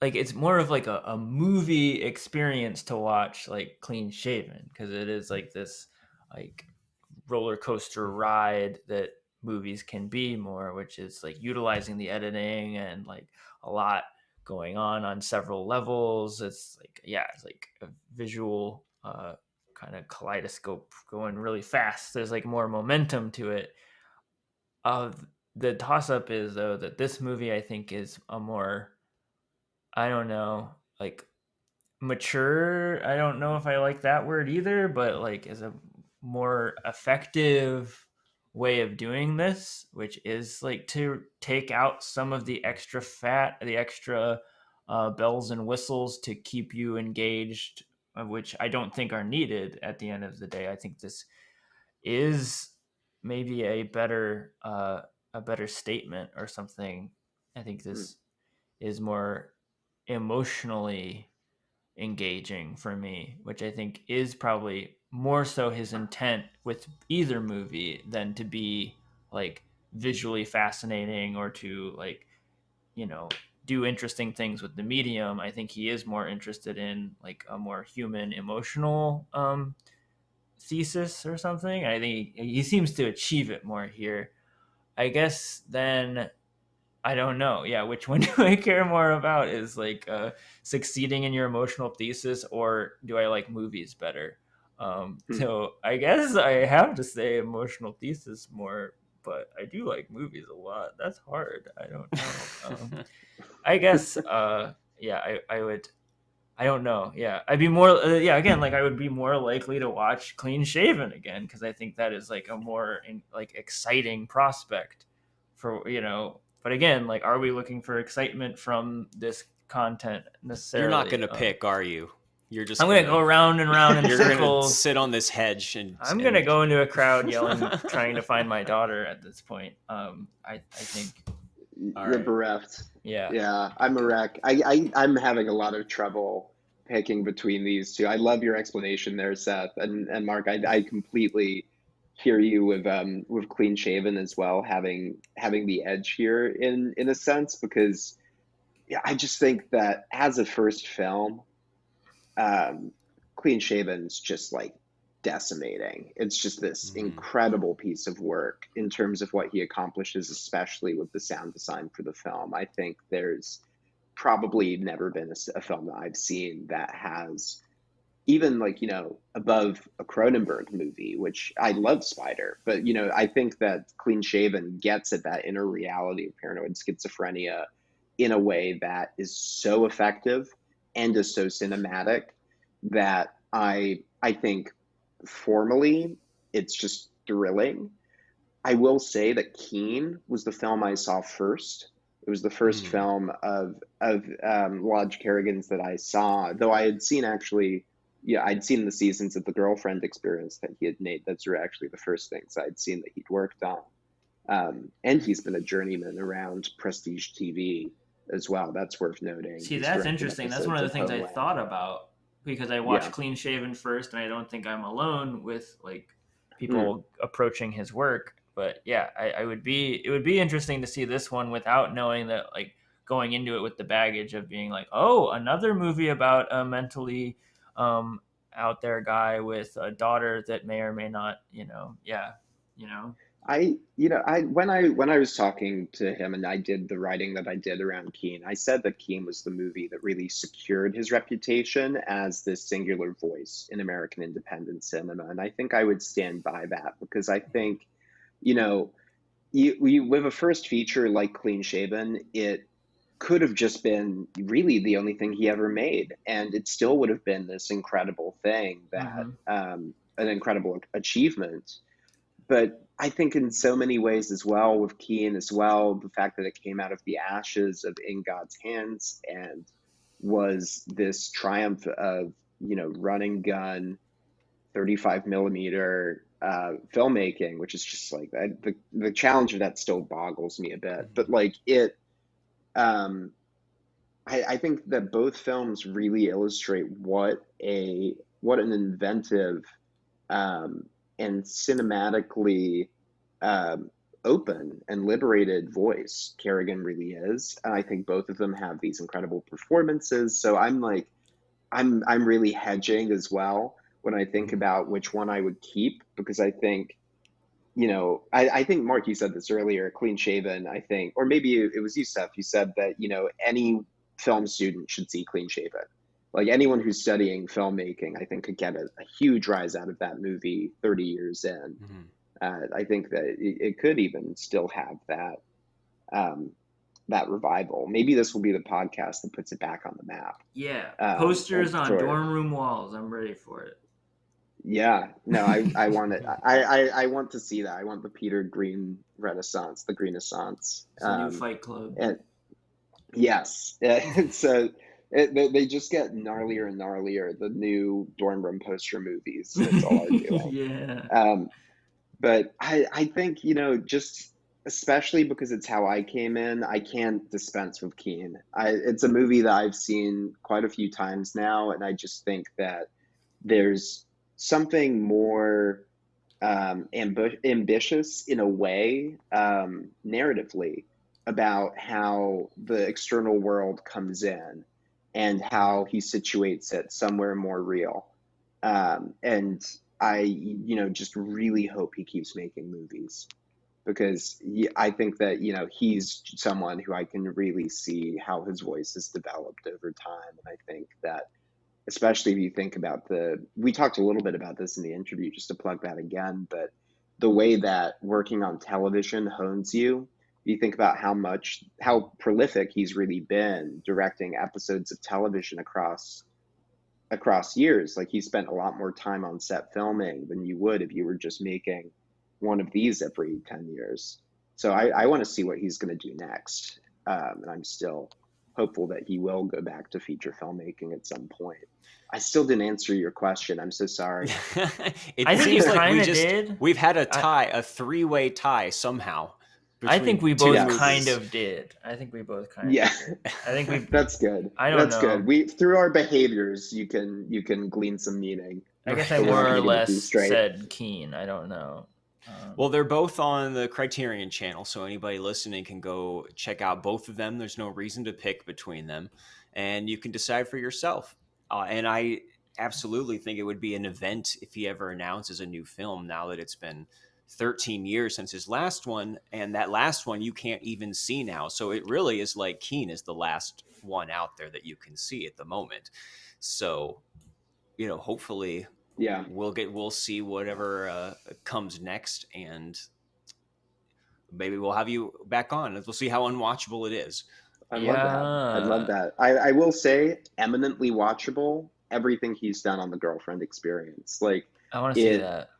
like it's more of like a movie experience to watch like Clean Shaven, because it is like this like roller coaster ride that movies can be more, which is like utilizing the editing and like a lot going on several levels. It's like, yeah, it's like a visual kind of kaleidoscope going really fast. There's like more momentum to it. The toss up is though that this movie I think is a more, I don't know, like mature. I don't know if I like that word either, but like is a more effective way of doing this, which is like to take out some of the extra fat, the extra bells and whistles to keep you engaged, which I don't think are needed at the end of the day. I think this is maybe a better statement or something. I think this is more emotionally engaging for me, which I think is probably more so his intent with either movie than to be like visually fascinating or to like, you know, do interesting things with the medium. I think he is more interested in like a more human emotional thesis or something. I think he seems to achieve it more here. I guess then I don't know. Yeah, which one do I care more about? Is like succeeding in your emotional thesis, or do I like movies better? So I guess I have to say emotional thesis more, but I do like movies a lot. That's hard. I don't know. I guess, yeah, I would. I don't know. Yeah, I'd be more. Yeah, again, like I would be more likely to watch Clean Shaven again, because I think that is like a more like exciting prospect for, you know. But again, like, are we looking for excitement from this content necessarily? You're not going to pick, are you? You're just. I'm gonna go round and round in you're gonna circles. sit on this hedge and. I'm gonna go into a crowd yelling, trying to find my daughter. At this point, I think. You're bereft. Yeah. Yeah, I'm a wreck. I'm having a lot of trouble picking between these two. I love your explanation there, Seth, and Marc. I completely hear you with Clean Shaven as well, having the edge here in a sense, because yeah, I just think that as a first film, Clean Shaven's just like decimating. It's just this incredible piece of work in terms of what he accomplishes, especially with the sound design for the film. I think there's probably never been a film that I've seen that has even like, above a Cronenberg movie, which I love Spider, but I think that Clean Shaven gets at that inner reality of paranoid schizophrenia in a way that is so effective and is so cinematic that I think formally it's just thrilling. I will say that Keane was the film I saw first. It was the first film of Lodge Kerrigan's that I saw, though I had seen actually, yeah, I'd seen the seasons of The Girlfriend Experience that he had made. Those were actually the first things I'd seen that he'd worked on. And he's been a journeyman around prestige TV as well. That's worth noting. See, He's that's directed interesting. That's one of the episodes things I Homeland. thought about, because I watched Yeah. Clean Shaven first, and I don't think I'm alone with like people approaching his work. But yeah, it would be interesting to see this one without knowing that, like going into it with the baggage of being like, oh, another movie about a mentally out there guy with a daughter that may or may not, When I was talking to him and I did the writing that I did around Keane, I said that Keane was the movie that really secured his reputation as this singular voice in American independent cinema. And I think I would stand by that, because I think, with a first feature like Clean Shaven, it could have just been really the only thing he ever made, and it still would have been this incredible thing that Mm-hmm. an incredible achievement. But I think in so many ways as well, with Keane as well, the fact that it came out of the ashes of In God's Hands and was this triumph of, run and gun 35 millimeter filmmaking, which is just like the challenge of that still boggles me a bit. But like um, I think that both films really illustrate what an inventive um, and cinematically um, open and liberated voice Kerrigan really is. And I think both of them have these incredible performances. So I'm really hedging as well when I think Mhm. about which one I would keep, because I think, I think Mark, you said this earlier, Clean Shaven, I think, or maybe it was you, Seth, you said that, any film student should see Clean Shaven. Like anyone who's studying filmmaking, I think could get a huge rise out of that movie 30 years in. Mhm. I think that it could even still have um, that revival. Maybe this will be the podcast that puts it back on the map. Yeah, posters on For dorm room walls. I'm ready for it. Yeah, no, I want it. I want to see that. I want the Peter Green Renaissance, the Greenaissance. It's a new Fight Club. And yes, so they just get gnarlier and gnarlier. The new dorm room poster movies. That's all are doing. Yeah. Um, but I think, just especially because it's how I came in, I can't dispense with Keane. It's a movie that I've seen quite a few times now, and I just think that there's something more ambitious in a way, narratively, about how the external world comes in and how he situates it somewhere more real. And I, just really hope he keeps making movies, because I think that, he's someone who I can really see how his voice has developed over time. And I think that, especially if you think about we talked a little bit about this in the interview, just to plug that again, but the way that working on television hones you think about how prolific he's really been directing episodes of television across years. Like he spent a lot more time on set filming than you would if you were just making one of these every 10 years. So I want to see what he's going to do next. And I'm still hopeful that he will go back to feature filmmaking at some point. I still didn't answer your question. I'm so sorry. It I think you seems like kind of did. we've had a I, tie, a three-way tie somehow I think between we two both Yes. kind movies. of did. I think we both kind Yeah. of did. I think we. That's good. I don't That's good. know. We through our behaviors, you can glean some meaning. I guess I But we're not more or going to get less these straight. said Keane. I don't know. Well, they're both on the Criterion channel, so anybody listening can go check out both of them. There's no reason to pick between them, and you can decide for yourself. And I absolutely think it would be an event if he ever announces a new film, now that it's been 13 years since his last one, and that last one you can't even see now. So it really is like Keane is the last one out there that you can see at the moment. So, hopefully Yeah. we'll see whatever comes next, and maybe we'll have you back on. We'll see how unwatchable it is. I'd love that. I'd love Yeah. that. I will say, eminently watchable, everything he's done on the Girlfriend Experience. Like I want to see it, that.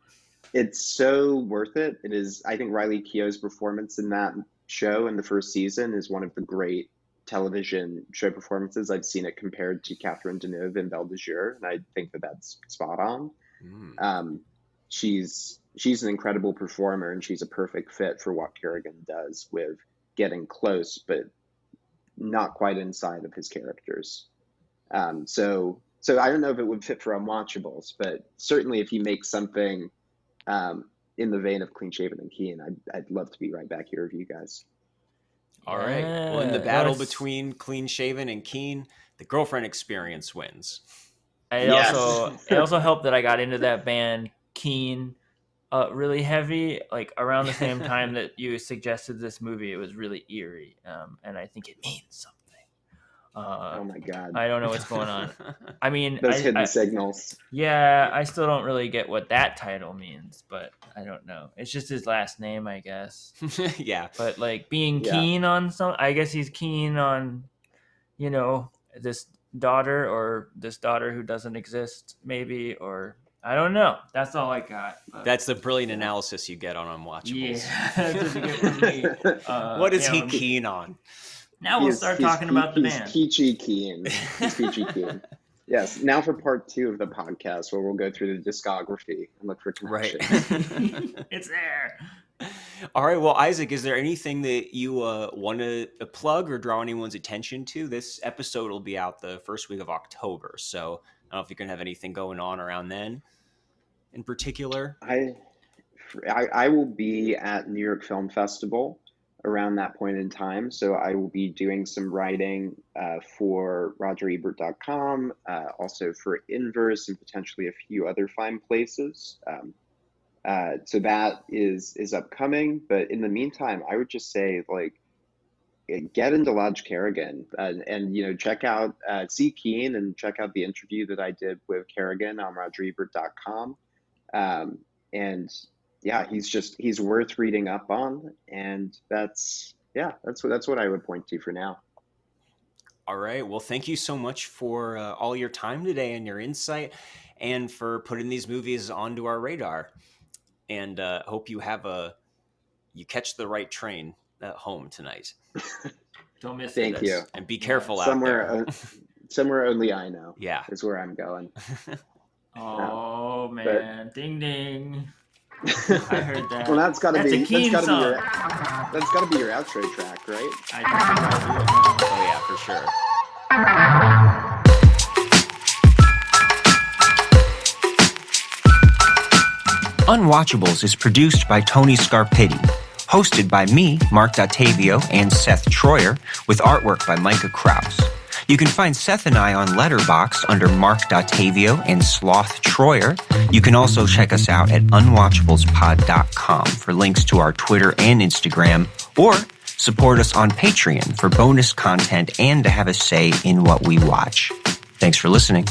it's so worth it. It is. I think Riley Keough's performance in that show in the first season is one of the great television show performances. I've seen it compared to Catherine Deneuve in Belle de Jour, and I think that that's spot on. Mm. Um, she's an incredible performer, and she's a perfect fit for what Kerrigan does with getting close, but not quite inside of his characters. So I don't know if it would fit for Unwatchables, but certainly if he makes something in the vein of Clean Shaven and Keane, I'd love to be right back here with you guys. All right. Well, in the Yeah. No, battle it's. between Clean Shaven and Keane, the Girlfriend Experience wins. It Yes. also it also helped that I got into that band Keane really heavy, like around the same time that you suggested this movie. It was really eerie, and I think it means something. Oh my God. I don't know what's going on. I mean, Those hidden signals. Yeah, I still don't really get what that title means, but I don't know. It's just his last name, I guess. Yeah. But like being Yeah. keen on I guess he's keen on, this daughter who doesn't exist, maybe, or I don't know. That's all I got. That's the brilliant analysis you get on Unwatchables. Yeah, that's what you get from me. What is he keen on? Now we'll start talking about the band. He's peachy keen. He's peachy keen. Yes. Now for part 2 of the podcast, where we'll go through the discography and look for connections. Right. It's there. All right. Well, Isaac, is there anything that you want to plug or draw anyone's attention to? This episode will be out the first week of October, so I don't know if you're going to have anything going on around then in particular. I will be at New York Film Festival around that point in time, so I will be doing some writing for RogerEbert.com, also for Inverse and potentially a few other fine places. So that is upcoming, but in the meantime, I would just say, like, get into Lodge Kerrigan and check out see Keane and check out the interview that I did with Kerrigan on RogerEbert.com. And yeah, he's worth reading up on, and that's what I would point to for now. All right. Well, thank you so much for all your time today and your insight, and for putting these movies onto our radar. And hope you catch the right train at home tonight. Don't miss it. Thank you. And be careful out there. Somewhere only I know. Yeah, is where I'm going. Oh man! But, ding ding. I heard that. Well, that's got to be your outro track, right? Oh yeah, for sure. Unwatchables is produced by Tony Scarpitti, hosted by me, Marc Dottavio, and Seth Troyer, with artwork by Micah Kraus. You can find Seth and I on Letterboxd under Marc Dottavio and Sloth Troyer. You can also check us out at unwatchablespod.com for links to our Twitter and Instagram, or support us on Patreon for bonus content and to have a say in what we watch. Thanks for listening.